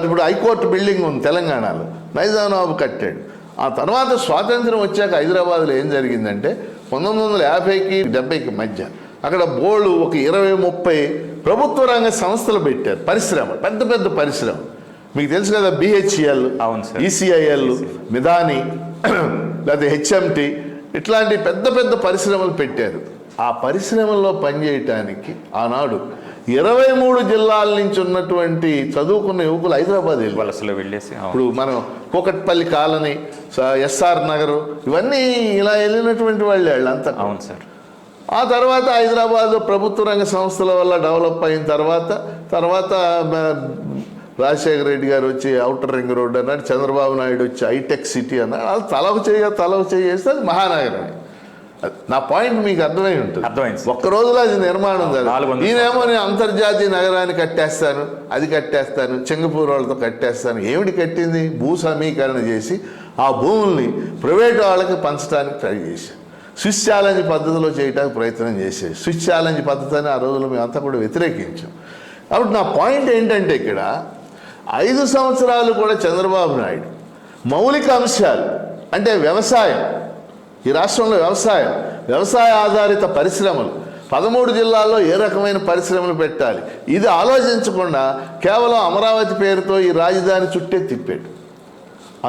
ఇప్పుడు హైకోర్టు బిల్డింగ్ ఉంది తెలంగాణలో, నైజాం నవాబు కట్టాడు. ఆ తర్వాత స్వాతంత్రం వచ్చాక హైదరాబాద్లో ఏం జరిగిందంటే 1950కి 70కి మధ్య అక్కడ బోర్డు ఒక 20-30 ప్రభుత్వ రంగ సంస్థలు పెట్టారు, పరిశ్రమ, పెద్ద పెద్ద పరిశ్రమ. మీకు తెలుసు కదా, బిహెచ్ఈఎల్, ఈసీఐఎల్, మిదాని, లేదా హెచ్ఎంటి, ఇట్లాంటి పెద్ద పెద్ద పరిశ్రమలు పెట్టారు. ఆ పరిశ్రమల్లో పనిచేయటానికి ఆనాడు 23 జిల్లాల నుంచి ఉన్నటువంటి చదువుకున్న యువకులు హైదరాబాద్ వలసలో వెళ్ళేసి, ఇప్పుడు మనం కూకట్పల్లి కాలనీ, ఎస్ఆర్ నగర్, ఇవన్నీ ఇలా వెళ్ళినటువంటి వాళ్ళు అంతా. అవును సార్. ఆ తర్వాత హైదరాబాద్ ప్రభుత్వ రంగ సంస్థల వల్ల డెవలప్ అయిన తర్వాత రాజశేఖర రెడ్డి గారు వచ్చి ఔటర్ రింగ్ రోడ్ అన్నాడు, చంద్రబాబు నాయుడు వచ్చి హైటెక్ సిటీ అన్నాడు. వాళ్ళు తలవ చేస్తే అది మహానగరమే. నా పాయింట్ మీకు అర్థమై ఉంటుంది. ఒక్క రోజులో అది నిర్మాణం జరుగుతుంది. ఈయనేమో నేను అంతర్జాతీయ నగరాన్ని కట్టేస్తాను, అది కట్టేస్తాను, సింగపూర్ వాళ్ళతో కట్టేస్తాను. ఏమిటి కట్టింది? భూ సమీకరణ చేసి ఆ భూముల్ని ప్రైవేట్ వాళ్ళకి పంచడానికి ట్రై చేశారు. స్విచ్ ఛాలెంజ్ పద్ధతిలో చేయడానికి ప్రయత్నం చేసేది. స్విచ్ ఛాలెంజ్ పద్ధతిని ఆ రోజుల్లో మేమంతా కూడా వ్యతిరేకించాం. కాబట్టి నా పాయింట్ ఏంటంటే ఇక్కడ 5 సంవత్సరాలు కూడా చంద్రబాబు నాయుడు మౌలిక అంశాలు అంటే వ్యవసాయం, ఈ రాష్ట్రంలో వ్యవసాయ ఆధారిత పరిశ్రమలు 13 జిల్లాల్లో ఏ రకమైన పరిశ్రమలు పెట్టాలి, ఇది ఆలోచించకుండా కేవలం అమరావతి పేరుతో ఈ రాజధాని చుట్టే తిప్పాడు.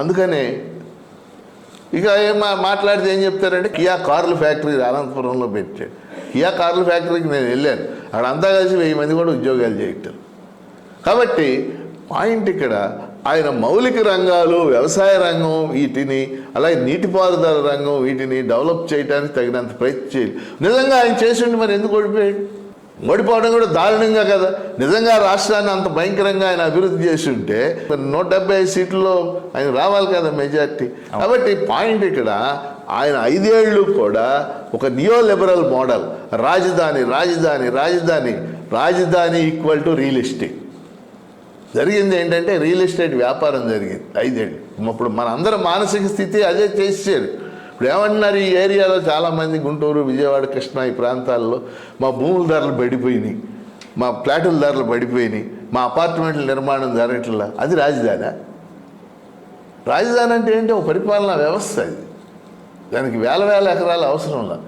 అందుకనే ఇక ఏం మాట్లాడితే ఏం చెప్తారంటే కియా కార్ల ఫ్యాక్టరీ అనంతపురంలో పెట్టాడు. కియా కార్ల ఫ్యాక్టరీకి నేను వెళ్ళాను, అక్కడ అంతా కలిసి 1000 మంది కూడా ఉద్యోగాలు చేయటం. కాబట్టి పాయింట్ ఇక్కడ ఆయన మౌలిక రంగాలు, వ్యవసాయ రంగం, వీటిని అలాగే నీటిపారుదల రంగం, వీటిని డెవలప్ చేయడానికి తగినంత ప్రయత్నం చేయాలి. నిజంగా ఆయన చేసిండి మరి ఎందుకు ఓడిపోయాడు? ఓడిపోవడం కూడా దారుణంగా కదా. నిజంగా రాష్ట్రాన్ని అంత భయంకరంగా ఆయన అభివృద్ధి చేసి ఉంటే 175 సీట్లలో ఆయన రావాలి కదా మెజార్టీ. కాబట్టి పాయింట్ ఇక్కడ ఆయన 5 ఏళ్ళు కూడా ఒక నియో లిబరల్ మోడల్, రాజధాని ఈక్వల్ టు రియల్ ఎస్టేట్. జరిగింది ఏంటంటే రియల్ ఎస్టేట్ వ్యాపారం జరిగింది 5 ఏళ్ళు. ఇప్పుడు మన అందరం మానసిక స్థితి అదే చేసేది. ఇప్పుడు ఏమంటున్నారు, ఈ ఏరియాలో చాలామంది గుంటూరు, విజయవాడ, కృష్ణా ఈ ప్రాంతాల్లో మా భూముల ధరలు పడిపోయినాయి, మా ఫ్లాటుల ధరలు పడిపోయినాయి, మా అపార్ట్మెంట్ల నిర్మాణం జరగట్లా. అది రాజధాని అంటే ఏంటి? ఒక పరిపాలనా వ్యవస్థ. అది దానికి వేల ఎకరాలు అవసరంలా.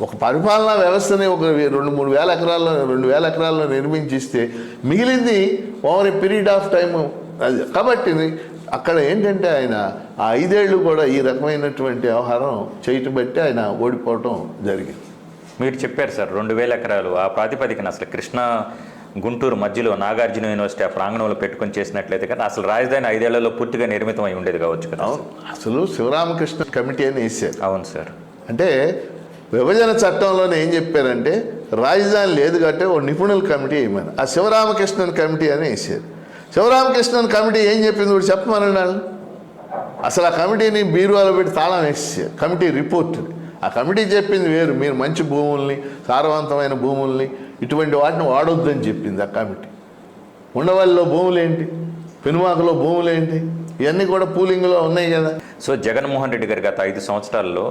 ఒక పరిపాలనా వ్యవస్థని ఒక 2-3 వేల ఎకరాల్లో 2,000 ఎకరాల్లో నిర్మించిస్తే మిగిలింది over a period of time. అది కాబట్టి అక్కడ ఏంటంటే ఆయన ఆ 5 ఏళ్ళు కూడా ఈ రకమైనటువంటి వ్యవహారం చేయటం బట్టి ఆయన ఓడిపోవటం జరిగింది. మీరు చెప్పారు సార్ 2,000 ఎకరాలు. ఆ ప్రాతిపదికన అసలు కృష్ణా గుంటూరు మధ్యలో నాగార్జున యూనివర్సిటీ ఆ ప్రాంగణంలో పెట్టుకొని చేసినట్లయితే కానీ అసలు రాజధాని 5 ఏళ్లలో పూర్తిగా నిర్మితం అయి ఉండేది కావచ్చు కదా. అసలు శివరామకృష్ణ కమిటీ అని వేసారు. అవును సార్. అంటే విభజన చట్టంలోనే ఏం చెప్పారంటే రాజధాని లేదు కాబట్టి ఓ నిపుణుల కమిటీ వేయమని, ఆ శివరామకృష్ణన్ కమిటీ అని వేసారు. శివరామకృష్ణన్ కమిటీ ఏం చెప్పింది కూడా చెప్పమనండి. అసలు ఆ కమిటీని బీరువాలో పెట్టి తాళం వేసేసారు. కమిటీ రిపోర్ట్ని ఆ కమిటీ చెప్పింది వేరు. మీరు మంచి భూముల్ని, సారవంతమైన భూముల్ని, ఇటువంటి వాటిని వాడొద్దని చెప్పింది ఆ కమిటీ. ఉండవల్లిలో భూములు ఏంటి, పెనుమాకలో భూములు ఏంటి, ఇవన్నీ కూడా పూలింగ్లో ఉన్నాయి కదా. సో జగన్మోహన్ రెడ్డి గారు గత 5 సంవత్సరాల్లో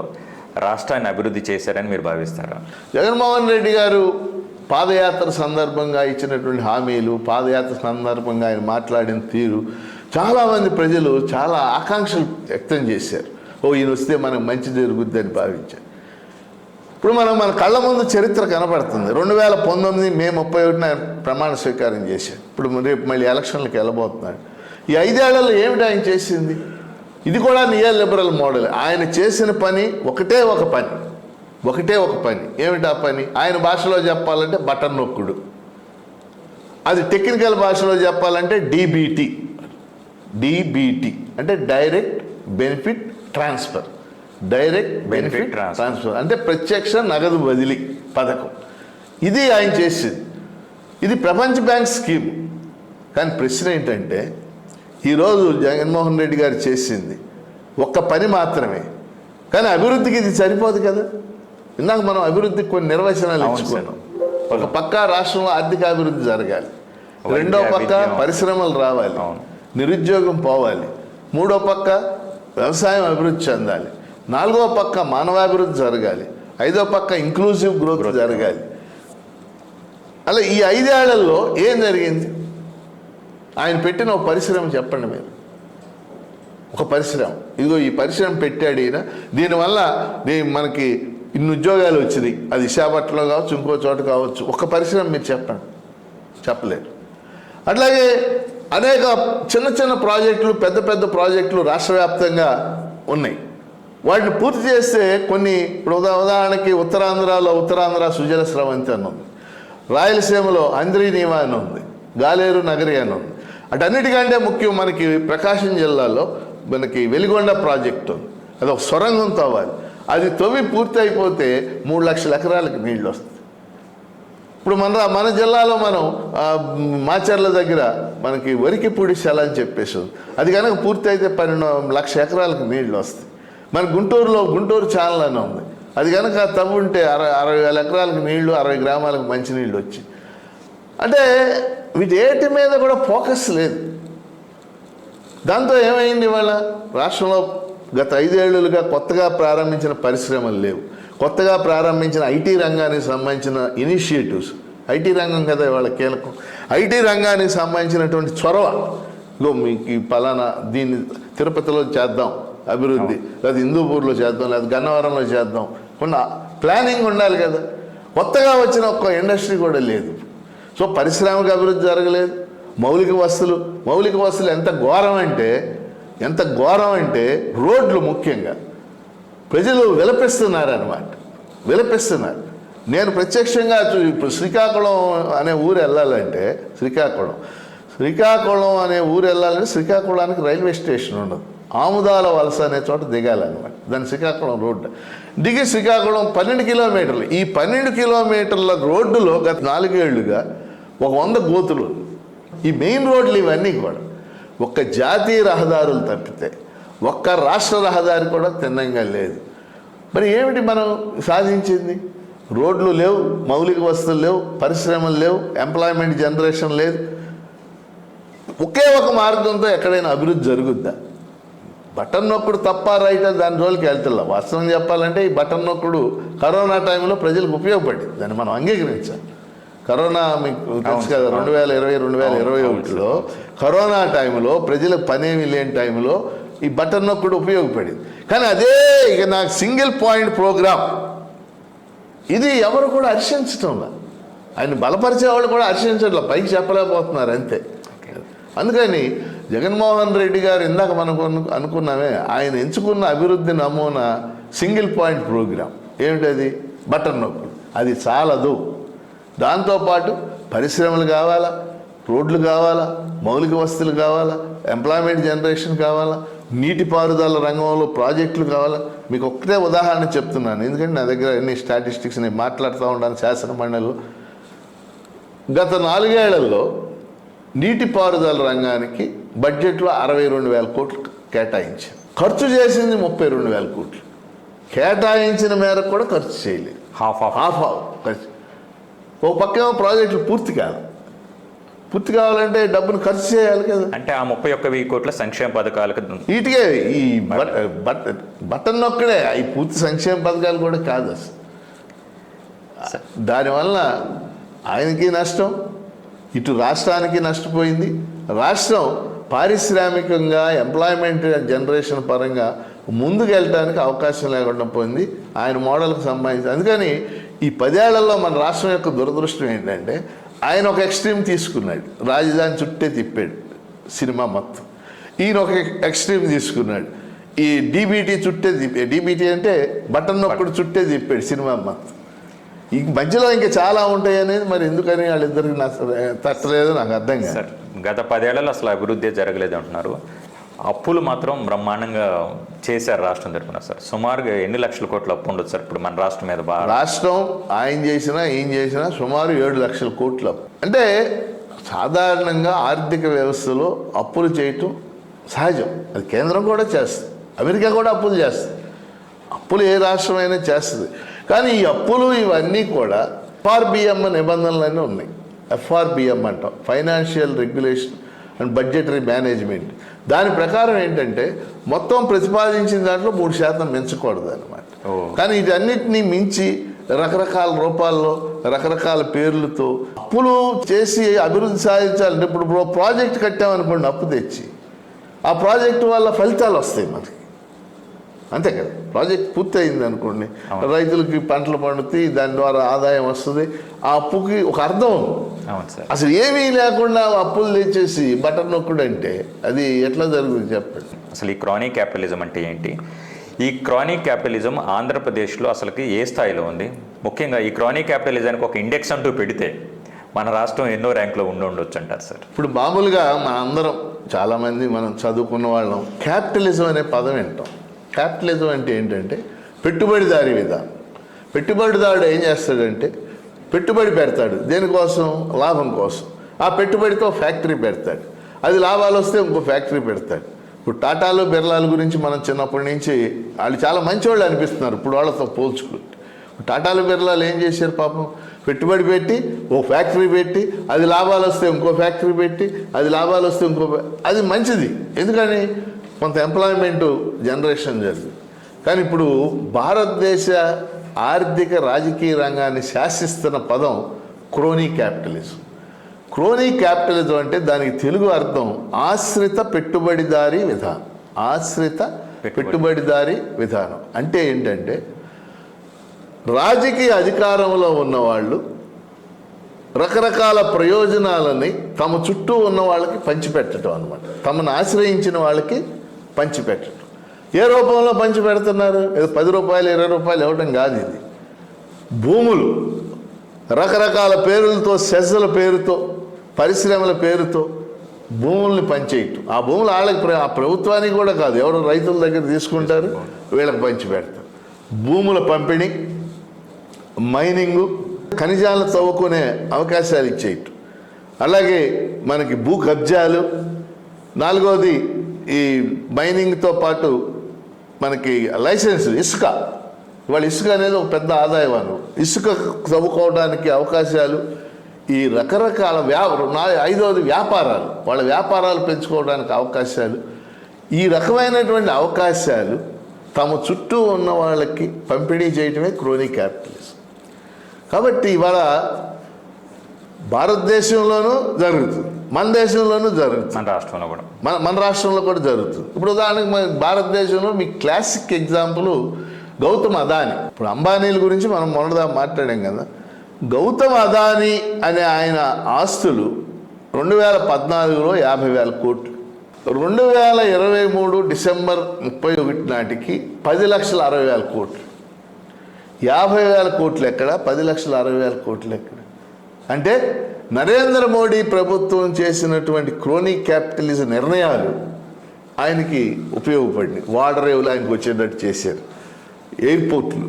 రాష్ట్రాన్ని అభివృద్ధి చేశారని మీరు భావిస్తారా? జగన్మోహన్ రెడ్డి గారు పాదయాత్ర సందర్భంగా ఇచ్చినటువంటి హామీలు, పాదయాత్ర సందర్భంగా ఆయన మాట్లాడిన తీరు చాలామంది ప్రజలు చాలా ఆకాంక్షలు వ్యక్తం చేశారు. ఈయన వస్తే మనకు మంచి జరుగుద్ది అని భావించారు. ఇప్పుడు మన కళ్ళ ముందు చరిత్ర కనపడుతుంది. 2019 మే 31న ఆయన ప్రమాణ స్వీకారం చేశారు. ఇప్పుడు రేపు మళ్ళీ ఎలక్షన్లకు వెళ్ళబోతున్నాడు. ఈ 5 ఏళ్లలో ఏమిటి ఆయన చేసింది? ఇది కూడా నియో లిబరల్ మోడల్. ఆయన చేసిన పని ఒకటే ఒక పని. ఏమిటి ఆ పని? ఆయన భాషలో చెప్పాలంటే బటన్ నొక్కుడు. అది టెక్నికల్ భాషలో చెప్పాలంటే డీబీటీ అంటే డైరెక్ట్ బెనిఫిట్ ట్రాన్స్ఫర్. అంటే ప్రత్యక్ష నగదు బదిలీ పథకం. ఇది ఆయన చేసింది. ఇది ప్రపంచ బ్యాంక్ స్కీమ్. కానీ ప్రశ్న ఏంటంటే ఈరోజు జగన్మోహన్ రెడ్డి గారు చేసింది ఒక్క పని మాత్రమే, కానీ అభివృద్ధికి ఇది సరిపోదు కదా. ఇందాక మనం అభివృద్ధికి కొన్ని నిర్వచనాలు అవును ఇచ్చుకున్నాం. సార్. ఒక పక్క రాష్ట్రంలో ఆర్థికాభివృద్ధి జరగాలి, రెండో పక్క పరిశ్రమలు రావాలి, నిరుద్యోగం పోవాలి, మూడో పక్క వ్యవసాయం అభివృద్ధి చెందాలి, నాలుగో పక్క మానవాభివృద్ధి జరగాలి, ఐదో పక్క ఇంక్లూజివ్ గ్రోత్ జరగాలి. అలా ఈ 5 ఏళ్లలో ఏం జరిగింది? ఆయన పెట్టిన ఒక పరిశ్రమ చెప్పండి మీరు. ఒక పరిశ్రమ, ఇదిగో ఈ పరిశ్రమ పెట్టాడు ఈయన, దీనివల్ల మనకి ఇన్ని ఉద్యోగాలు వచ్చినాయి, అది విశాఖపట్నంలో కావచ్చు, ఇంకో చోట కావచ్చు. ఒక పరిశ్రమ మీరు చెప్పండి, చెప్పలేరు. అట్లాగే అనేక చిన్న చిన్న ప్రాజెక్టులు, పెద్ద పెద్ద ప్రాజెక్టులు రాష్ట్ర వ్యాప్తంగా ఉన్నాయి. వాటిని పూర్తి చేస్తే కొన్ని, ఇప్పుడు ఉదాహరణకి ఉత్తరాంధ్రలో ఉత్తరాంధ్ర సుజల స్రవంతి అని ఉంది, రాయలసీమలో అంద్రీనీవా అని ఉంది, గాలేరు నగరి అని ఉంది. అటన్నిటికంటే ముఖ్యం మనకి ప్రకాశం జిల్లాలో మనకి వెలిగొండ ప్రాజెక్టు ఉంది. అది ఒక సొరంగం తవ్వాలి. అది తవ్వి పూర్తి అయిపోతే 3 లక్షల ఎకరాలకు నీళ్ళు వస్తాయి. ఇప్పుడు మన జిల్లాలో మనం మాచర్ల దగ్గర మనకి వరికిపూడి సెల అని చెప్పేసి ఉంది. అది కనుక పూర్తి అయితే 12 లక్షల ఎకరాలకు నీళ్ళు వస్తాయి. మన గుంటూరులో గుంటూరు ఛానల్ అని ఉంది. అది కనుక తవ్వుంటే 60,000 ఎకరాలకు నీళ్లు, 60 గ్రామాలకు మంచినీళ్ళు వచ్చి. అంటే వీటి మీద కూడా ఫోకస్ లేదు. దాంతో ఏమైంది? ఇవాళ రాష్ట్రంలో గత 5 ఏళ్లుగా కొత్తగా ప్రారంభించిన పరిశ్రమలు లేవు, కొత్తగా ప్రారంభించిన ఐటీ రంగానికి సంబంధించిన ఇనిషియేటివ్స్. ఐటీ రంగం కదా ఇవాళ కీలకం. ఐటీ రంగానికి సంబంధించినటువంటి చొరవ, ఇగో మీకు ఈ పలానా దీన్ని తిరుపతిలో చేద్దాం అభివృద్ధి, లేదా హిందూపూర్లో చేద్దాం, లేదా గన్నవరంలో చేద్దాం, కొన్ని ప్లానింగ్ ఉండాలి కదా. కొత్తగా వచ్చిన ఒక్క ఇండస్ట్రీ కూడా లేదు. సో పారిశ్రామిక అభివృద్ధి జరగలేదు. మౌలిక వసతులు ఎంత ఘోరం అంటే రోడ్లు ముఖ్యంగా ప్రజలు విలపిస్తున్నారు. నేను ప్రత్యక్షంగా ఇప్పుడు శ్రీకాకుళం అనే ఊరు వెళ్ళాలంటే శ్రీకాకుళానికి రైల్వే స్టేషన్ ఉండదు. ఆముదాల వలస అనే చోట దిగాలన్నమాట. దాని శ్రీకాకుళం రోడ్డు దిగి శ్రీకాకుళం 12 కిలోమీటర్లు. ఈ 12 కిలోమీటర్ల రోడ్డులో గత 4 ఏళ్లుగా 100 గోతులు. ఈ మెయిన్ రోడ్లు ఇవన్నీ కూడా ఒక్క జాతీయ రహదారులు తప్పితే ఒక్క రాష్ట్ర రహదారి కూడా తిన్నంగా లేదు. మరి ఏమిటి మనం సాధించింది? రోడ్లు లేవు, మౌలిక వసతులు లేవు, పరిశ్రమలు లేవు, ఎంప్లాయ్మెంట్ జనరేషన్ లేదు. ఒకే ఒక మార్గంతో ఎక్కడైనా అభివృద్ధి జరుగుద్దా? బటన్ నొక్కుడు తప్ప రైట్ దాని రోజులకి వెళ్తున్నా. వాస్తవం చెప్పాలంటే ఈ బటన్ నొక్కుడు కరోనా టైంలో ప్రజలకు ఉపయోగపడింది. దాన్ని మనం అంగీకరించాలి. కరోనా మీకు తెలుసు కదా, 2020-2021లో కరోనా టైంలో ప్రజలకు పనేమి లేని టైంలో ఈ బటన్ నొక్కుడు ఉపయోగపడింది. కానీ అదే ఇక నాకు సింగిల్ పాయింట్ ప్రోగ్రామ్ ఇది ఎవరు కూడా హర్షించటంలా. ఆయన బలపరిచే వాళ్ళు కూడా హర్షించట్లా, పైకి చెప్పలేకపోతున్నారు అంతే. అందుకని జగన్మోహన్ రెడ్డి గారు ఇందాక మనకు అనుకున్నామే, ఆయన ఎంచుకున్న అభివృద్ధి నమూనా సింగిల్ పాయింట్ ప్రోగ్రామ్. ఏమిటది? బటన్ నొక్కుడు. అది చాలదు. దాంతోపాటు పరిశ్రమలు కావాలా, రోడ్లు కావాలా, మౌలిక వసతులు కావాలా, ఎంప్లాయ్మెంట్ జనరేషన్ కావాలా, నీటిపారుదల రంగంలో ప్రాజెక్టులు కావాలా. మీకు ఒక్కటే ఉదాహరణ చెప్తున్నాను, ఎందుకంటే నా దగ్గర ఎన్ని స్టాటిస్టిక్స్ నేను మాట్లాడుతూ ఉంటాను శాసన మండలిలో. గత 4 ఏళ్లలో నీటిపారుదల రంగానికి బడ్జెట్లో 62,000 కోట్లు కేటాయించారు. ఖర్చు చేసింది 32,000 కోట్లు. కేటాయించిన మేరకు కూడా ఖర్చు చేయలేదు. హాఫ్ ఖర్చు. ఒక పక్కేమో ప్రాజెక్టులు పూర్తి కావాలంటే డబ్బును ఖర్చు చేయాలి కదా. అంటే ఆ 31,000 కోట్ల సంక్షేమ పథకాలకు వీటికే ఈ బటన్ నొక్కడే ఈ పూర్తి సంక్షేమ పథకాలు కూడా కాదు అసలు. దానివల్ల ఆయనకి నష్టం, ఇటు రాష్ట్రానికి నష్టపోయింది. రాష్ట్రం పారిశ్రామికంగా ఎంప్లాయ్మెంట్ జనరేషన్ పరంగా ముందుకు వెళ్ళడానికి అవకాశం లేకుండా పోయింది ఆయన మోడల్కి సంబంధించి. అందుకని ఈ 10 ఏళ్లలో మన రాష్ట్రం యొక్క దురదృష్టం ఏంటంటే, ఆయన ఒక ఎక్స్ట్రీమ్ తీసుకున్నాడు, రాజధాని చుట్టే తిప్పాడు సినిమా మొత్తం. ఈయన ఒక ఎక్స్ట్రీమ్ తీసుకున్నాడు, ఈ డీబీటీ చుట్టే తిప్పాడు. డీబీటీ అంటే బటన్ నొక్కుడు చుట్టే తిప్పాడు సినిమా మొత్తం. ఈ మధ్యలో ఇంకా చాలా ఉంటాయి అనేది మరి ఎందుకని వాళ్ళిద్దరికి తట్టలేదో నాకు అర్థం కాదు. సార్, గత 10 ఏళ్లలో అసలు అభివృద్ధి జరగలేదు అంటున్నారు. అప్పులు మాత్రం బ్రహ్మాండంగా చేశారు రాష్ట్రం తరఫున. సార్, సుమారుగా ఎన్ని లక్షల కోట్ల అప్పు ఉండదు సార్ ఇప్పుడు మన రాష్ట్రం మీద? రాష్ట్రం ఆయన చేసినా ఏం చేసినా సుమారు 7 లక్షల కోట్ల అప్పు. అంటే సాధారణంగా ఆర్థిక వ్యవస్థలో అప్పులు చేయటం సహజం. అది కేంద్రం కూడా చేస్తుంది, అమెరికా కూడా అప్పులు చేస్తుంది, అప్పులు ఏ రాష్ట్రమైనా చేస్తుంది. కానీ ఈ అప్పులు ఇవన్నీ కూడా ఎఫ్ఆర్బిఎం నిబంధనలన్నీ ఉన్నాయి. ఎఫ్ఆర్బిఎం అంటాం, financial regulation and budgetary management. దాని ప్రకారం ఏంటంటే మొత్తం ప్రతిపాదించిన దాంట్లో 3% మించకూడదు అనమాట. కానీ వీటన్నిటినీ మించి రకరకాల రూపాల్లో రకరకాల పేర్లతో అప్పులు చేసి అభివృద్ధి సాధించాలంటే ఇప్పుడు ప్రాజెక్ట్ కట్టామనుకోండి, అప్పు తెచ్చి ఆ ప్రాజెక్టు వల్ల ఫలితాలు వస్తాయి మనకి, అంతే కదా. ప్రాజెక్ట్ పూర్తి అయింది అనుకోండి, రైతులకి పంటలు పండుతాయి, దాని ద్వారా ఆదాయం వస్తుంది, ఆ అప్పుకి ఒక అర్థం ఉంది. అసలు ఏమీ లేకుండా అప్పులు తెచ్చేసి బటన్ నొక్కుడు అంటే అది ఎట్లా జరుగుతుంది చెప్పండి. అసలు ఈ క్రానిక్ క్యాపిటలిజం అంటే ఏంటి? ఈ క్రానిక్ క్యాపిటలిజం ఆంధ్రప్రదేశ్లో అసలుకి ఏ స్థాయిలో ఉంది? ముఖ్యంగా ఈ క్రానిక్ క్యాపిటలిజానికి ఒక ఇండెక్స్ అంటూ పెడితే మన రాష్ట్రం ఎన్నో ర్యాంకులో ఉండొచ్చు అంటారు సార్. ఇప్పుడు మామూలుగా మన అందరం చాలామంది మనం చదువుకున్న వాళ్ళం క్యాపిటలిజం అనే పదం వింటాం. క్యాపిటలిజం అంటే ఏంటంటే పెట్టుబడిదారీ విధానం. పెట్టుబడిదారుడు ఏం చేస్తాడంటే పెట్టుబడి పెడతాడు, దేనికోసం? లాభం కోసం. ఆ పెట్టుబడితో ఫ్యాక్టరీ పెడతాడు, అది లాభాలు వస్తే ఇంకో ఫ్యాక్టరీ పెడతాడు. ఇప్పుడు టాటాలు బిర్లాల గురించి మనం చిన్నప్పటి నుంచి వాళ్ళు చాలా మంచివాళ్ళు అనిపిస్తున్నారు ఇప్పుడు వాళ్ళతో పోల్చుకుంటే. టాటాలు బిర్లాలు ఏం చేశారు పాపం? పెట్టుబడి పెట్టి ఓ ఫ్యాక్టరీ పెట్టి, అది లాభాలు వస్తే ఇంకో ఫ్యాక్టరీ పెట్టి, అది లాభాలు వస్తే ఇంకో, అది మంచిది, ఎందుకని కొంత ఎంప్లాయ్మెంట్ జనరేషన్ జరిగింది. కానీ ఇప్పుడు భారతదేశ ఆర్థిక రాజకీయ రంగాన్ని శాసిస్తున్న పదం క్రోనీ క్యాపిటలిజం. క్రోనీ క్యాపిటలిజం అంటే దానికి తెలుగు అర్థం ఆశ్రిత పెట్టుబడిదారీ విధానం. ఆశ్రిత పెట్టుబడిదారీ విధానం అంటే ఏంటంటే రాజకీయ అధికారంలో ఉన్నవాళ్ళు రకరకాల ప్రయోజనాలని తమ చుట్టూ ఉన్న వాళ్ళకి పంచిపెట్టడం అన్నమాట. తమను ఆశ్రయించిన వాళ్ళకి పంచిపెట్టడం. ఏ రూపంలో పంచిపెడుతున్నారు? ఏదో 10 రూపాయలు 20 రూపాయలు ఇవ్వడం కాదు. ఇది భూములు రకరకాల పేర్లతో, సెజ్జల పేరుతో, పరిశ్రమల పేరుతో భూముల్ని పంచేయటం. ఆ భూములు వాళ్ళకి, ఆ ప్రభుత్వానికి కూడా కాదు, ఎవరు రైతుల దగ్గర తీసుకుంటారు, వీళ్ళకి పంచిపెడతారు. భూముల పంపిణీ, మైనింగు, ఖనిజాలను తవ్వుకునే అవకాశాలు ఇచ్చేయటం, అలాగే మనకి భూ కబ్జాలు. 4వది ఈ మైనింగ్తో పాటు మనకి లైసెన్స్ ఇసుక. ఇవాళ ఇసుక అనేది ఒక పెద్ద ఆదాయ వనరు. ఇసుక తవ్వుకోవడానికి అవకాశాలు, ఈ రకరకాల 5వది వ్యాపారాలు, వాళ్ళ వ్యాపారాలు పెంచుకోవడానికి అవకాశాలు. ఈ రకమైనటువంటి అవకాశాలు తమ చుట్టూ ఉన్న వాళ్ళకి పంపిణీ చేయటమే క్రోనీ క్యాపిటలిజం. కాబట్టి ఇవాళ భారతదేశంలోనూ జరుగుతుంది, మన దేశంలోనూ జరుగుతుంది, మన రాష్ట్రంలో కూడా జరుగుతుంది. ఇప్పుడు ఉదాహరణకు మన భారతదేశంలో మీ క్లాసిక్ ఎగ్జాంపుల్ గౌతమ్ అదానీ. ఇప్పుడు అంబానీల గురించి మనం మొదటిదా మాట్లాడాం కదా. గౌతమ్ అదానీ అనే ఆయన ఆస్తులు 2014లో 50,000 కోట్లు. 2023 డిసెంబర్ 31 నాటికి 10,60,000 కోట్లు. 50,000 కోట్లు ఎక్కడ, 10,60,000 కోట్లు ఎక్కడ? అంటే నరేంద్ర మోడీ ప్రభుత్వం చేసినటువంటి క్రోనీ క్యాపిటలిజం నిర్ణయాలు ఆయనకి ఉపయోగపడినాయి. వాటర్ రేవులు ఆయనకు వచ్చేటట్టు చేశారు, ఎయిర్పోర్ట్లు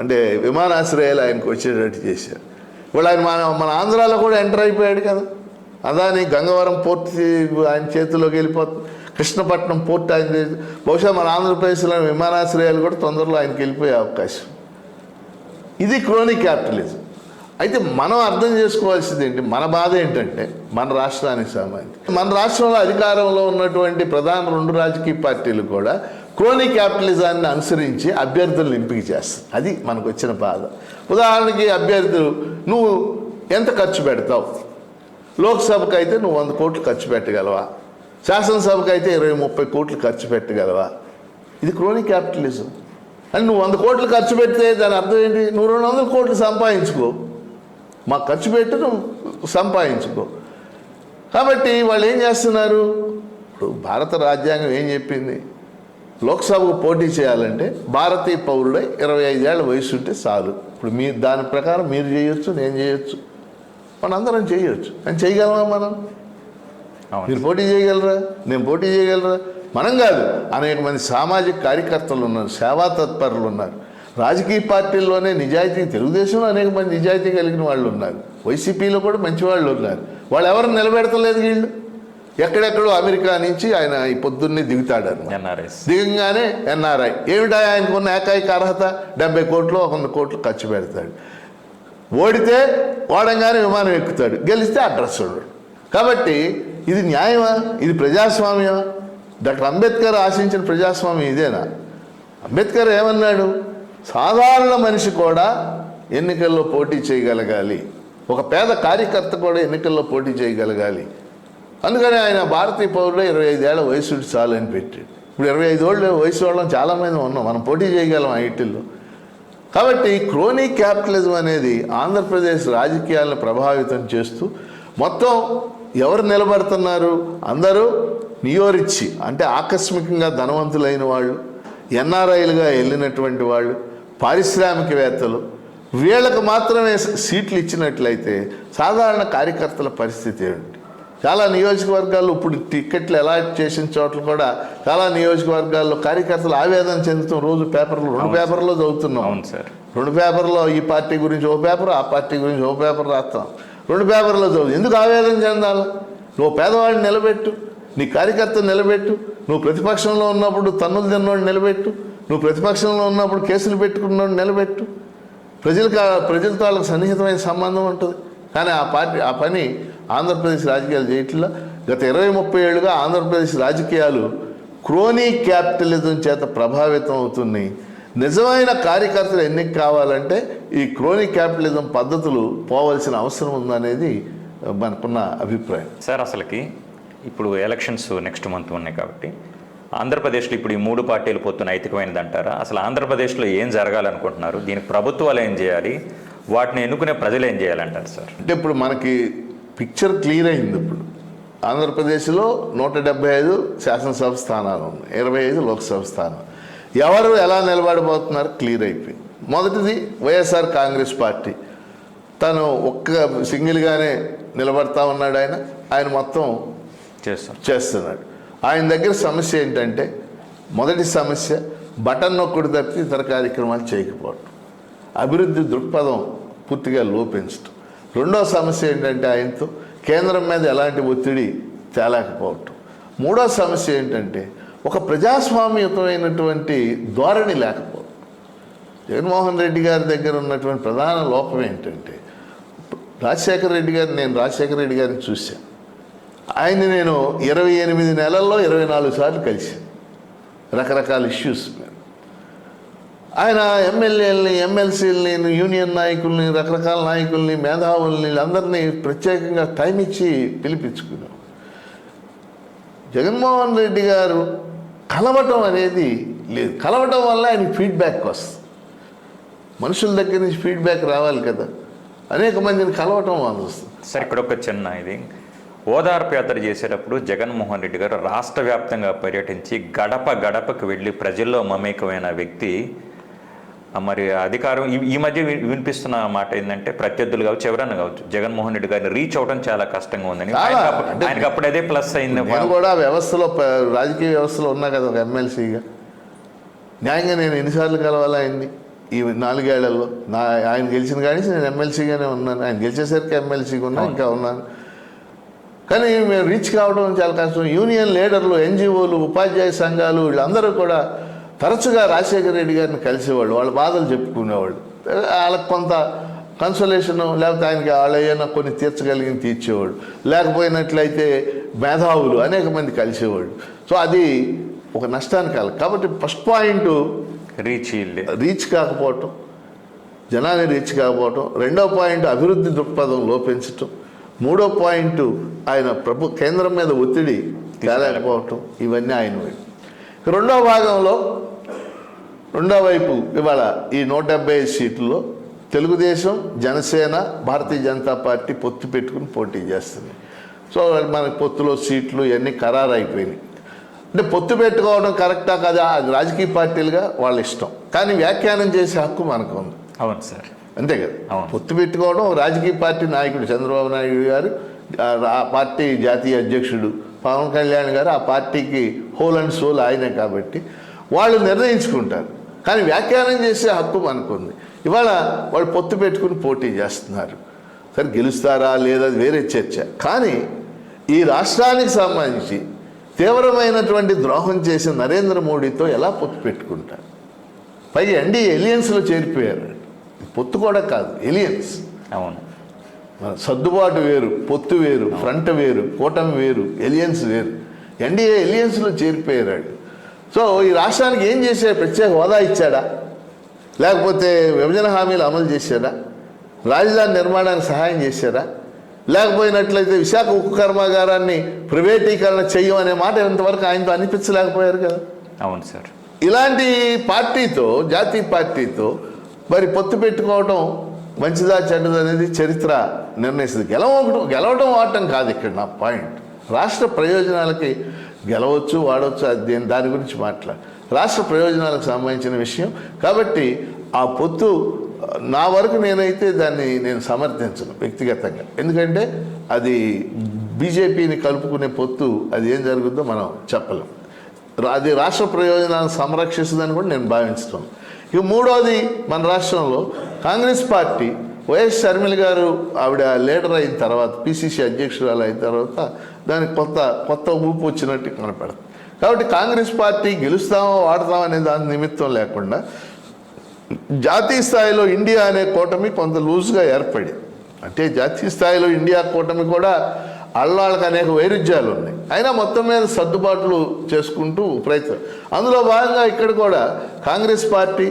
అంటే విమానాశ్రయాలు ఆయనకు వచ్చేటట్టు చేశారు. ఇప్పుడు ఆయన మన ఆంధ్రాలో కూడా ఎంటర్ అయిపోయాడు కదా. అదాని గంగవరం పోర్ట్ ఆయన చేతిలోకి వెళ్ళిపోతుంది, కృష్ణపట్నం పోర్ట్ ఆయన, బహుశా మన ఆంధ్రప్రదేశ్లో విమానాశ్రయాలు కూడా తొందరలో ఆయనకి వెళ్ళిపోయే అవకాశం. ఇది క్రోనీ క్యాపిటలిజం. అయితే మనం అర్థం చేసుకోవాల్సింది ఏంటి, మన బాధ ఏంటంటే మన రాష్ట్రానికి సంబంధించి మన రాష్ట్రంలో అధికారంలో ఉన్నటువంటి ప్రధాన 2 రాజకీయ పార్టీలు కూడా క్రోనీ క్యాపిటలిజాన్ని అనుసరించి అభ్యర్థులను ఎంపిక చేస్తారు. అది మనకు వచ్చిన బాధ. ఉదాహరణకి అభ్యర్థులు, నువ్వు ఎంత ఖర్చు పెడతావు? లోక్సభకు అయితే నువ్వు 100 కోట్లు ఖర్చు పెట్టగలవా? శాసనసభకు అయితే 20-30 కోట్లు ఖర్చు పెట్టగలవా? ఇది క్రోనీ క్యాపిటలిజం. అని నువ్వు 100 కోట్లు ఖర్చు పెడితే దాని అర్థం ఏంటి? నువ్వు 200 కోట్లు సంపాదించుకో, మాకు ఖర్చు పెట్టి నువ్వు సంపాదించుకో. కాబట్టి వాళ్ళు ఏం చేస్తున్నారు? ఇప్పుడు భారత రాజ్యాంగం ఏం చెప్పింది? లోక్సభకు పోటీ చేయాలంటే భారతీయ పౌరుడై 25 ఏళ్ల వయసు ఉంటే చాలు. ఇప్పుడు మీరు దాని ప్రకారం మీరు చేయొచ్చు, నేను చేయొచ్చు, మనందరం చేయొచ్చు. అని చేయగలమా మనం? మీరు పోటీ చేయగలరా? నేను పోటీ చేయగలరా? మనం కాదు, అనేక మంది సామాజిక కార్యకర్తలు ఉన్నారు, సేవా తత్పరులు ఉన్నారు. రాజకీయ పార్టీల్లోనే నిజాయితీ, తెలుగుదేశంలో అనేక మంది నిజాయితీ కలిగిన వాళ్ళు ఉన్నారు, వైసీపీలో కూడా మంచి వాళ్ళు ఉన్నారు. వాళ్ళు ఎవరు నిలబెడతలేదు వీళ్ళు. ఎక్కడెక్కడో అమెరికా నుంచి ఆయన ఈ పొద్దున్నే దిగుతాడు అన్నమాట. ఎన్ఆర్ఎస్ దిగంగానే ఎన్ఆర్ఐ ఏమిటా ఆయనకున్న ఏకైక అర్హత 70 కోట్లు 100 కోట్లు ఖర్చు పెడతాడు. ఓడితే ఓడంగానే విమానం ఎక్కుతాడు, గెలిస్తే అడ్రస్ ఉండడు. కాబట్టి ఇది న్యాయమా? ఇది ప్రజాస్వామ్యమా? డాక్టర్ అంబేద్కర్ ఆశించిన ప్రజాస్వామ్యం ఇదేనా? అంబేద్కర్ ఏమన్నాడు? సాధారణ మనిషి కూడా ఎన్నికల్లో పోటీ చేయగలగాలి, ఒక పేద కార్యకర్త కూడా ఎన్నికల్లో పోటీ చేయగలగాలి. అందుకని ఆయన భారతీయ పౌరుడు 25 ఏళ్ల వయసు చాలు అని పెట్టాడు. ఇప్పుడు 25 వయసు వాళ్ళం చాలామంది ఉన్నాం, మనం పోటీ చేయగలం ఆ ఇంటిల్లో. కాబట్టి క్రోనీ క్యాపిటలిజం అనేది ఆంధ్రప్రదేశ్ రాజకీయాలను ప్రభావితం చేస్తూ మొత్తం ఎవరు నిలబడుతున్నారు? అందరూ నియోరిచ్చి, అంటే ఆకస్మికంగా ధనవంతులైన వాళ్ళు, ఎన్ఆర్ఐలుగా వెళ్ళినటువంటి వాళ్ళు, పారిశ్రామికవేత్తలు, వీళ్ళకు మాత్రమే సీట్లు ఇచ్చినట్లయితే సాధారణ కార్యకర్తల పరిస్థితి ఏమిటి? చాలా నియోజకవర్గాల్లో ఇప్పుడు టికెట్లు అలాట్ చేసిన చోట్ల కూడా చాలా నియోజకవర్గాల్లో కార్యకర్తలు ఆవేదన చెందుతాం. రోజు పేపర్లు 2 పేపర్లో చదువుతున్నాం. అవును సార్. 2 పేపర్లో ఈ పార్టీ గురించి ఓ పేపర్, ఆ పార్టీ గురించి ఓ పేపర్ రాస్తాం. 2 పేపర్లో చదువు. ఎందుకు ఆవేదన చెందాలి? నువ్వు పేదవాడిని నిలబెట్టు, నీ కార్యకర్తను నిలబెట్టు. నువ్వు ప్రతిపక్షంలో ఉన్నప్పుడు తన్నులు తిన్నోడిని నిలబెట్టు, నువ్వు ప్రతిపక్షంలో ఉన్నప్పుడు కేసులు పెట్టుకున్నోడిని నిలబెట్టు. ప్రజలతో వాళ్ళకి సన్నిహితమైన సంబంధం ఉంటుంది. కానీ ఆ పని ఆంధ్రప్రదేశ్ రాజకీయాలు చేయట్లా. గత 20-30 ఏళ్ళుగా ఆంధ్రప్రదేశ్ రాజకీయాలు క్రోనీ క్యాపిటలిజం చేత ప్రభావితం అవుతున్నాయి. నిజమైన కార్యకర్తలు ఎన్నిక కావాలంటే ఈ క్రోనీ క్యాపిటలిజం పద్ధతులు పోవాల్సిన అవసరం ఉందనేది మనకున్న అభిప్రాయం. సార్, అసలుకి ఇప్పుడు ఎలక్షన్స్ నెక్స్ట్ మంత్ ఉన్నాయి కాబట్టి ఆంధ్రప్రదేశ్లో ఇప్పుడు ఈ 3 పార్టీలు పొత్తు నైతికమైనది అంటారా? అసలు ఆంధ్రప్రదేశ్లో ఏం జరగాలనుకుంటున్నారు? దీనికి ప్రభుత్వాలు ఏం చేయాలి? వాటిని ఎన్నుకునే ప్రజలు ఏం చేయాలంటారు సార్? అంటే ఇప్పుడు మనకి పిక్చర్ క్లియర్ అయింది. ఇప్పుడు ఆంధ్రప్రదేశ్లో 175 శాసనసభ స్థానాలు ఉన్నాయి, 25 లోక్సభ స్థానాలు. ఎవరు ఎలా నిలబడబోతున్నారు క్లియర్ అయిపోయింది. మొదటిది వైఎస్ఆర్ కాంగ్రెస్ పార్టీ. తను సింగిల్గానే నిలబడతా ఉన్నాడు. ఆయన మొత్తం చేస్తున్నాడు. ఆయన దగ్గర సమస్య ఏంటంటే, మొదటి సమస్య బటన్ నొక్కుడు తప్పితే ఇతర కార్యక్రమాలు చేయకపోవడం, అభివృద్ధి దృక్పథం పూర్తిగా లోపించడం. రెండో సమస్య ఏంటంటే ఆయనతో కేంద్రం మీద ఎలాంటి ఒత్తిడి తేలేకపోవటం. మూడో సమస్య ఏంటంటే ఒక ప్రజాస్వామ్యయుతమైనటువంటి ధోరణి లేకపోవడం. జగన్మోహన్ రెడ్డి గారి దగ్గర ఉన్నటువంటి ప్రధాన లోపం ఏంటంటే, రాజశేఖర రెడ్డి గారిని చూశాను. ఆయన్ని నేను 28 నెలల్లో 24 సార్లు కలిశాను రకరకాల ఇష్యూస్ మీద. ఆయన ఎమ్మెల్యేలని, ఎమ్మెల్సీలని, యూనియన్ నాయకుల్ని, రకరకాల నాయకుల్ని, మేధావుల్ని అందరినీ ప్రత్యేకంగా టైం ఇచ్చి పిలిపించుకున్నాం. జగన్మోహన్ రెడ్డి గారు కలవటం అనేది లేదు. కలవటం వల్ల ఆయనకి ఫీడ్బ్యాక్ వస్తుంది. మనుషుల దగ్గర నుంచి ఫీడ్బ్యాక్ రావాలి కదా, అనేక మందిని కలవటం వల్ల వస్తుంది. సార్, ఇక్కడ ఒక చిన్న ఇది ఓదార్పు యాత్ర చేసేటప్పుడు జగన్మోహన్ రెడ్డి గారు రాష్ట్ర వ్యాప్తంగా పర్యటించి గడప గడపకు వెళ్ళి ప్రజల్లో మమేకమైన వ్యక్తి. మరి అధికారం ఈ మధ్య వినిపిస్తున్న మాట ఏంటంటే, ప్రత్యర్థులు కావచ్చు, ఎవరన్నా కావచ్చు, జగన్మోహన్ రెడ్డి గారిని రీచ్ అవడం చాలా కష్టంగా ఉందని. ఆయనకు అప్పుడు అదే ప్లస్ అయింది. నేను కూడా వ్యవస్థలో, రాజకీయ వ్యవస్థలో ఉన్నా కదా ఒక ఎమ్మెల్సీగా. న్యాయంగా నేను ఎన్నిసార్లు కలవాలి ఆయన్ని ఈ 4 ఏళ్లలో? ఆయన గెలిచిన కానీ నేను ఎమ్మెల్సీగానే ఉన్నాను. ఆయన గెలిచేసరికి ఎమ్మెల్సీగా ఉన్నా, ఇంకా ఉన్నాను. కానీ మేము రీచ్ కావడం చాలా కష్టం. యూనియన్ లీడర్లు, ఎన్జిఓలు, ఉపాధ్యాయ సంఘాలు వీళ్ళందరూ కూడా తరచుగా రాజశేఖర రెడ్డి గారిని కలిసేవాళ్ళు, వాళ్ళ బాధలు చెప్పుకునేవాళ్ళు. వాళ్ళకి కొంత కన్సోలేషను, లేకపోతే ఆయనకి వాళ్ళు ఏమైనా కొన్ని తీర్చగలిగిన తీర్చేవాడు, లేకపోయినట్లయితే మేధావులు అనేక మంది కలిసేవాళ్ళు. సో అది ఒక నష్టానికి కాదు. కాబట్టి ఫస్ట్ పాయింట్ రీచ్ కాకపోవటం, జనాన్ని రీచ్ కాకపోవటం. రెండో పాయింట్ అభివృద్ధి దృక్పథం లోపించటం. మూడో పాయింట్ ఆయన కేంద్రం మీద ఒత్తిడి తేలేకపోవటం. ఇవన్నీ ఆయన వైపు. రెండో భాగంలో రెండో వైపు ఇవాళ ఈ 175 సీట్లలో తెలుగుదేశం, జనసేన, భారతీయ జనతా పార్టీ పొత్తు పెట్టుకుని పోటీ చేస్తుంది. సో మనకి పొత్తులో సీట్లు ఇవన్నీ ఖరారు అయిపోయినాయి. అంటే పొత్తు పెట్టుకోవడం కరెక్టా కదా, అది రాజకీయ పార్టీలుగా వాళ్ళ ఇష్టం. కానీ వ్యాఖ్యానం చేసే హక్కు మనకు ఉంది. అవును సార్, అంతే కదా. పొత్తు పెట్టుకోవడం రాజకీయ పార్టీ నాయకుడు చంద్రబాబు నాయుడు గారు, ఆ పార్టీ జాతీయ అధ్యక్షుడు పవన్ కళ్యాణ్ గారు, ఆ పార్టీకి హోల్ అండ్ సోల్ ఆయనే కాబట్టి వాళ్ళు నిర్ణయించుకుంటారు. కానీ వ్యాఖ్యానం చేసే హక్కు మనకుంది. ఇవాళ వాళ్ళు పొత్తు పెట్టుకుని పోటీ చేస్తున్నారు. సరే గెలుస్తారా లేదా వేరే చర్చ. కానీ ఈ రాష్ట్రానికి సంబంధించి తీవ్రమైనటువంటి ద్రోహం చేసిన నరేంద్ర మోడీతో ఎలా పొత్తు పెట్టుకుంటారు? పైగా ఎన్డీఏ ఎలియన్స్లో చేరిపోయారు. పొత్తు కూడా కాదు, ఎలియన్స్. అవును. సర్దుబాటు వేరు, పొత్తు వేరు, ఫ్రంట్ వేరు, కూటమి వేరు, ఎలియన్స్ వేరు. ఎన్డీఏ ఎలియన్స్లో చేరిపోయారు. సో ఈ రాష్ట్రానికి ఏం చేశాడు? ప్రత్యేక హోదా ఇచ్చాడా? లేకపోతే విభజన హామీలు అమలు చేశాడా? రాజధాని నిర్మాణానికి సహాయం చేశారా? లేకపోయినట్లయితే విశాఖ ఉక్కు కర్మాగారాన్ని ప్రైవేటీకరణ చెయ్యం అనే మాట ఇంతవరకు ఆయనతో అనిపించలేకపోయారు కదా. అవును సార్. ఇలాంటి పార్టీతో, జాతీయ పార్టీతో మరి పొత్తు పెట్టుకోవడం మంచిదా చెడ్డదా అనేది చరిత్ర నిర్ణయిస్తుంది. గెలవడం వాడటం కాదు ఇక్కడ నా పాయింట్. రాష్ట్ర ప్రయోజనాలకి గెలవచ్చు, వాడవచ్చు, అది దాని గురించి మాట్లాడు. రాష్ట్ర ప్రయోజనాలకు సంబంధించిన విషయం కాబట్టి ఆ పొత్తు నా వరకు నేనైతే దాన్ని నేను సమర్థించను వ్యక్తిగతంగా. ఎందుకంటే అది బీజేపీని కలుపుకునే పొత్తు, అది ఏం జరుగుతుందో మనం చెప్పలేం. అది రాష్ట్ర ప్రయోజనాలను సంరక్షిస్తుందని కూడా నేను భావించుతాను. ఇక మూడోది, మన రాష్ట్రంలో కాంగ్రెస్ పార్టీ వైఎస్ షర్మిల గారు ఆవిడ లీడర్ అయిన తర్వాత, పిసిసి అధ్యక్షురాలు అయిన తర్వాత దానికి కొత్త ఊపు వచ్చినట్టు కనపడదు. కాబట్టి కాంగ్రెస్ పార్టీ గెలుస్తామో వాడతామో అనే దాని నిమిత్తం లేకుండా జాతీయ స్థాయిలో ఇండియా అనే కూటమి కొంత లూజ్గా ఏర్పడింది. అంటే జాతీయ స్థాయిలో ఇండియా కూటమి కూడా అల్లాళ్ళకి అనేక వైరుధ్యాలు ఉన్నాయి. అయినా మొత్తం మీద సర్దుబాట్లు చేసుకుంటూ ప్రయత్నం. అందులో భాగంగా ఇక్కడ కూడా Congress party,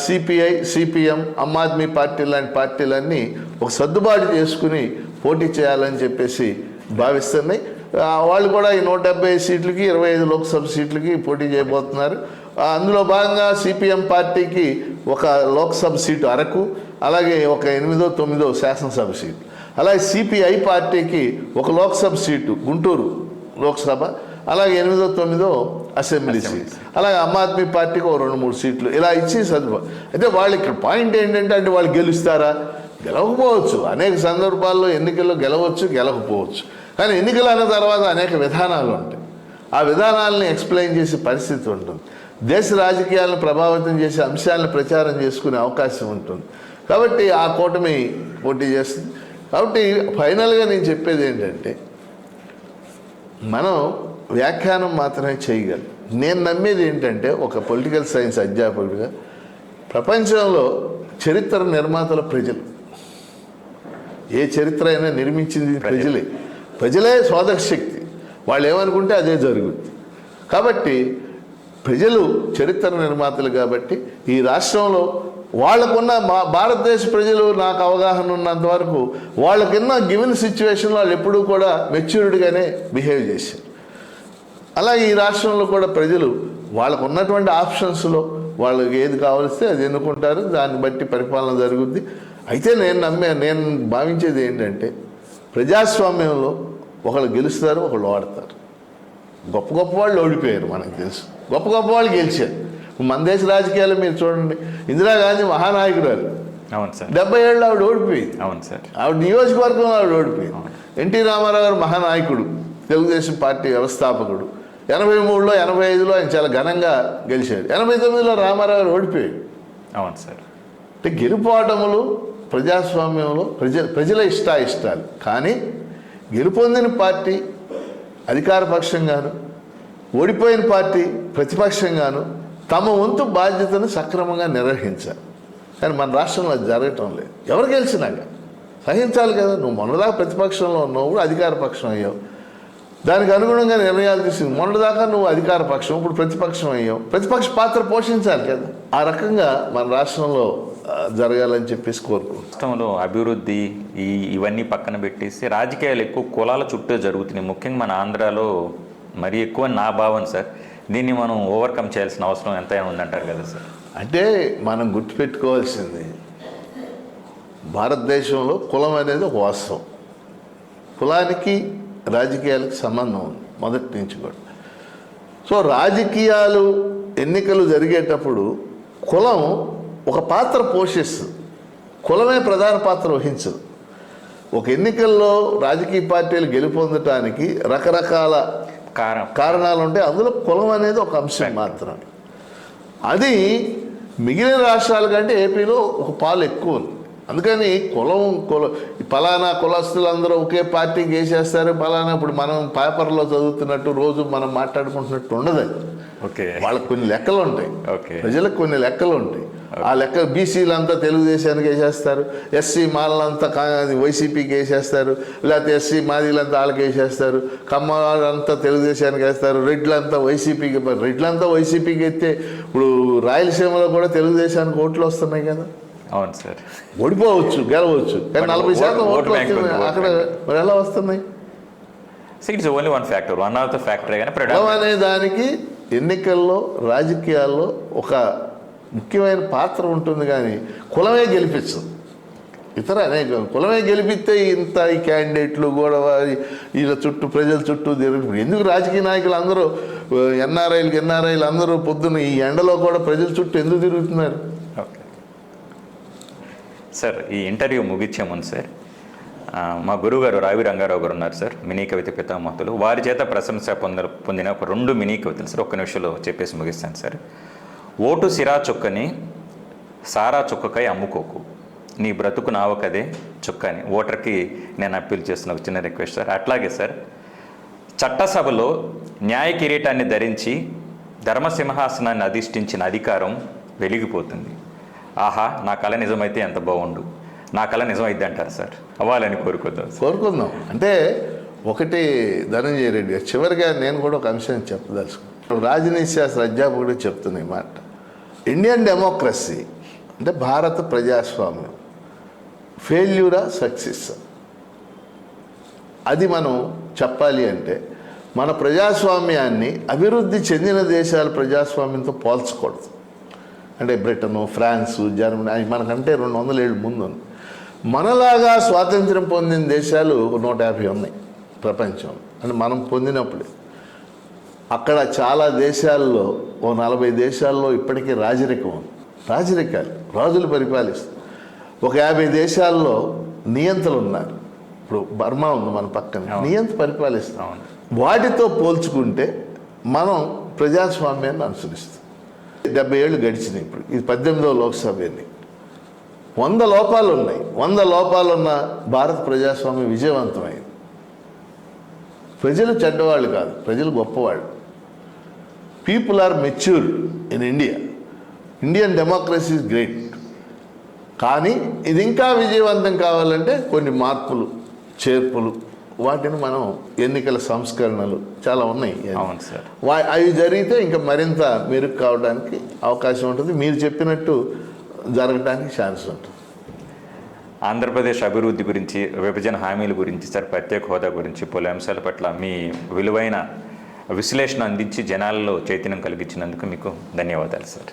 CPI, CPM, Aam Aadmi party లాంటి పార్టీలన్నీ ఒక సర్దుబాటు చేసుకుని పోటీ చేయాలని చెప్పేసి భావిస్తున్నాయి. వాళ్ళు కూడా ఈ 170 సీట్లకి 25 లోక్సభ సీట్లకి పోటీ చేయబోతున్నారు. అందులో భాగంగా సిపిఎం పార్టీకి ఒక లోక్సభ సీటు అరకు, అలాగే ఒక 8దో 9దో శాసనసభ సీటు, అలాగే సిపిఐ పార్టీకి ఒక లోక్సభ సీటు గుంటూరు లోక్సభ, అలాగే 8దో 9దో అసెంబ్లీ సీట్, అలాగే ఆమ్ ఆద్మీ పార్టీకి ఒక 2-3 సీట్లు ఇలా ఇచ్చి సర్దుబాటు. అయితే వాళ్ళు ఇక్కడ పాయింట్ ఏంటంటే, అంటే వాళ్ళు గెలుస్తారా? గెలవకపోవచ్చు. అనేక సందర్భాల్లో ఎన్నికల్లో గెలవచ్చు, గెలవకపోవచ్చు. కానీ ఎన్నికలు అన్న తర్వాత అనేక విధానాలు ఉంటాయి. ఆ విధానాలని ఎక్స్ప్లెయిన్ చేసే పరిస్థితి ఉంటుంది. దేశ రాజకీయాలను ప్రభావితం చేసే అంశాలను ప్రచారం చేసుకునే అవకాశం ఉంటుంది. కాబట్టి ఆ కూటమి పోటీ చేస్తుంది. కాబట్టి ఫైనల్గా నేను చెప్పేది ఏంటంటే, మనం వ్యాఖ్యానం మాత్రమే చేయగలం. నేను నమ్మేది ఏంటంటే, ఒక పొలిటికల్ సైన్స్ అధ్యాపకుడిగా ప్రపంచంలో చరిత్ర నిర్మాతల ప్రజలు. ఏ చరిత్ర అయినా నిర్మించింది ప్రజలే సోదక శక్తి. వాళ్ళు ఏమనుకుంటే అదే జరుగుతుంది. కాబట్టి ప్రజలు చరిత్ర నిర్మాతలు. కాబట్టి ఈ రాష్ట్రంలో వాళ్ళకున్న భారతదేశ ప్రజలు, నాకు అవగాహన ఉన్నంత వరకు వాళ్ళకున్న గివెన్ సిచ్యువేషన్లో వాళ్ళు ఎప్పుడూ కూడా మెచ్యూర్డ్గానే బిహేవ్ చేశారు. అలాగే ఈ రాష్ట్రంలో కూడా ప్రజలు వాళ్ళకు ఉన్నటువంటి ఆప్షన్స్లో వాళ్ళకి ఏది కావలిస్తే అది ఎన్నుకుంటారు. దాన్ని బట్టి పరిపాలన జరుగుద్ది. అయితే నేను భావించేది ఏంటంటే, ప్రజాస్వామ్యంలో ఒకళ్ళు గెలుస్తారు, ఒకళ్ళు ఓడతారు. గొప్ప వాళ్ళు ఓడిపోయారు, మనకు తెలుసు. గొప్ప వాళ్ళు గెలిచారు. మన దేశ రాజకీయాలు మీరు చూడండి, ఇందిరాగాంధీ మహానాయకురాలు. అవును సార్. 70 ఏళ్ళు ఆవిడ ఓడిపోయింది. అవును సార్. ఆవిడ నియోజకవర్గంలో ఆవిడ ఓడిపోయింది. ఎన్టీ రామారావు గారు మహానాయకుడు, తెలుగుదేశం పార్టీ వ్యవస్థాపకుడు. 83లో 85లో ఆయన చాలా ఘనంగా గెలిచాడు. 89లో రామారావు గారు ఓడిపోయాడు. అవును సార్. అంటే గెలుపోవటములు ప్రజాస్వామ్యంలో ప్రజల ఇష్టాలు. కానీ గెలుపొందిన పార్టీ అధికార పక్షంగాను, ఓడిపోయిన పార్టీ ప్రతిపక్షంగాను తమ వంతు బాధ్యతను సక్రమంగా నిర్వహించాలి. కానీ మన రాష్ట్రంలో అది జరగటం లేదు. ఎవరు గెలిచినాక సహించాలి కదా. నువ్వు మొన్నదాకా ప్రతిపక్షంలో ఉన్నావు, అధికార పక్షం అయ్యావు, దానికి అనుగుణంగా నిర్ణయాలు తీసుకుంది. మొన్నదాకా నువ్వు అధికార పక్షం, ఇప్పుడు ప్రతిపక్షం అయ్యావు, ప్రతిపక్ష పాత్ర పోషించాలి కదా. ఆ రకంగా మన రాష్ట్రంలో జరగాలని చెప్పేసి కోరుకుంటున్నాను. రాష్ట్రంలో అభివృద్ధి ఇవన్నీ పక్కన పెట్టేసి రాజకీయాలు ఎక్కువ కులాల చుట్టూ జరుగుతున్నాయి. ముఖ్యంగా మన ఆంధ్రాలో మరీ ఎక్కువ నా భావన సార్. దీన్ని మనం ఓవర్కమ్ చేయాల్సిన అవసరం ఎంతైనా ఉందంటారు కదా సార్. అంటే మనం గుర్తుపెట్టుకోవాల్సింది, భారతదేశంలో కులం అనేది ఒక వాస్తవం. కులానికి రాజకీయాలకు సంబంధం ఉంది మొదటి నుంచి కూడా. సో రాజకీయాలు ఎన్నికలు జరిగేటప్పుడు కులం ఒక పాత్ర పోషిస్తుంది. కులమే ప్రధాన పాత్ర వహించదు. ఒక ఎన్నికల్లో రాజకీయ పార్టీలు గెలుపొందటానికి రకరకాల కారణాలు ఉంటాయి. అందులో కులం అనేది ఒక అంశం మాత్రం. అది మిగిలిన రాష్ట్రాల కంటే ఏపీలో ఒక పాలు ఎక్కువ ఉంది. అందుకని కులం ఫలానా కులస్తులు అందరూ ఒకే పార్టీకి వేసేస్తారు, ఫలానా ఇప్పుడు మనం పేపర్లో చదువుతున్నట్టు రోజు మనం మాట్లాడుకుంటున్నట్టు ఉండదు. ఓకే, వాళ్ళకి కొన్ని లెక్కలు ఉంటాయి, ఓకే, ప్రజలకు కొన్ని లెక్కలు ఉంటాయి. ఆ లెక్క బీసీలంతా తెలుగుదేశానికి వేసేస్తారు, ఎస్సీ మాలంతా వైసీపీకి వేసేస్తారు, లేకపోతే ఎస్సీ మాదిలంతా వాళ్ళకి వేసేస్తారు, కమ్మాలంతా తెలుగుదేశానికి వేస్తారు, రెడ్లంతా వైసీపీకి ఎత్తే ఇప్పుడు రాయలసీమలో కూడా తెలుగుదేశానికి ఓట్లు వస్తున్నాయి కదా. అవును సార్, ఓడిపోవచ్చు, గెలవచ్చు, కానీ 40% ఓట్ ఓట్లు బ్యాంక్ వస్తున్నాయి అక్కడ. మరి ఎలా వస్తున్నాయి? It's only one factor, one of the factor. కులం అనే దానికి ఎన్నికల్లో రాజకీయాల్లో ఒక ముఖ్యమైన పాత్ర ఉంటుంది, కానీ కులమే గెలిపించదు. ఇతర అనేక కులమే గెలిపిస్తే ఇంత ఈ క్యాండిడేట్లు గొడవ వీళ్ళ చుట్టూ ప్రజల చుట్టూ తిరుగుతుంది. ఎందుకు రాజకీయ నాయకులు అందరూ ఎన్ఆర్ఐలు అందరూ పొద్దున్న ఈ ఎండలో కూడా ప్రజల చుట్టూ ఎందుకు తిరుగుతున్నారు? ఓకే సార్, ఈ ఇంటర్వ్యూ ముగించే ముందు సార్, మా గురువుగారు రావి రంగారావు గారు ఉన్నారు సార్, మినీ కవిత పితామహులు. వారి చేత ప్రశంస పొందిన ఒక 2 మినీ కవితలు సార్ ఒక్క నిమిషంలో చెప్పేసి ముగిస్తాను సార్. ఓటు సిరా చుక్కని సారా చుక్కకై అమ్ముకోకు, నీ బ్రతుకు నావకదే చుక్కని. ఓటర్కి నేను అప్పీల్ చేస్తున్న ఒక చిన్న రిక్వెస్ట్ సార్. అట్లాగే సార్, చట్టసభలో న్యాయ కిరీటాన్ని ధరించి ధర్మసింహాసనాన్ని అధిష్ఠించిన అధికారం వెలిగిపోతుంది. ఆహా, నా కళ నిజమైతే ఎంత బాగుండు, నా కళ నిజమైద్ది అంటారు సార్. అవ్వాలని కోరుకుందాం. అంటే ఒకటి ధనంజయ రెడ్డి గారు, చివరిగా నేను కూడా ఒక అంశం చెప్పదలుచుకున్నాను. రాజనీతి శాస్త్ర అధ్యాపకుడు చెప్తున్న ఈ మాట, ఇండియన్ డెమోక్రసీ అంటే భారత ప్రజాస్వామ్యం ఫెయిల్యూరా సక్సెస్, అది మనం చెప్పాలి అంటే మన ప్రజాస్వామ్యాన్ని అభివృద్ధి చెందిన దేశాల ప్రజాస్వామ్యంతో పోల్చకూడదు. అంటే బ్రిటను, ఫ్రాన్సు, జర్మనీ మనకంటే 200 ఏళ్ళు ముందు. మనలాగా స్వాతంత్ర్యం పొందిన దేశాలు 150 ఉన్నాయి ప్రపంచం. అంటే మనం పొందినప్పుడు అక్కడ చాలా దేశాల్లో, 40 దేశాల్లో ఇప్పటికీ రాజరికం ఉంది. రాజులు పరిపాలిస్తారు. ఒక 50 దేశాల్లో నియంతలు ఉన్నారు. ఇప్పుడు బర్మా ఉంది మన పక్కన, నియంత పరిపాలిస్తాం. వాటితో పోల్చుకుంటే మనం ప్రజాస్వామ్యాన్ని అనుసరిస్తాం. 70 ఏళ్ళు గడిచినాయి. ఇప్పుడు ఇది 18వ లోక్సభ ఎన్నిక. 100 లోపాలు ఉన్నాయి. 100 లోపాలున్న భారత ప్రజాస్వామ్యం విజయవంతమైంది. ప్రజలు చెడ్డవాళ్ళు కాదు, ప్రజలు గొప్పవాళ్ళు. People are matured in India. Indian democracy is great. కానీ ఇది ఇంకా విజయవంతం కావాలంటే కొన్ని మార్పులు, చేర్పులు, వాటిని మనం ఎన్నికల సంస్కరణలు చాలా ఉన్నాయి. అవును సార్, అవి జరిగితే ఇంకా మరింత మెరుగు కావడానికి అవకాశం ఉంటుంది. మీరు చెప్పినట్టు జరగడానికి ఛాన్స్ ఉంటుంది. ఆంధ్రప్రదేశ్ అభివృద్ధి గురించి, విభజన హామీల గురించి సార్, ప్రత్యేక హోదా గురించి, పలు అంశాల పట్ల మీ విలువైన విశ్లేషణ అందించి జనాల్లో చైతన్యం కలిగించినందుకు మీకు ధన్యవాదాలు సార్.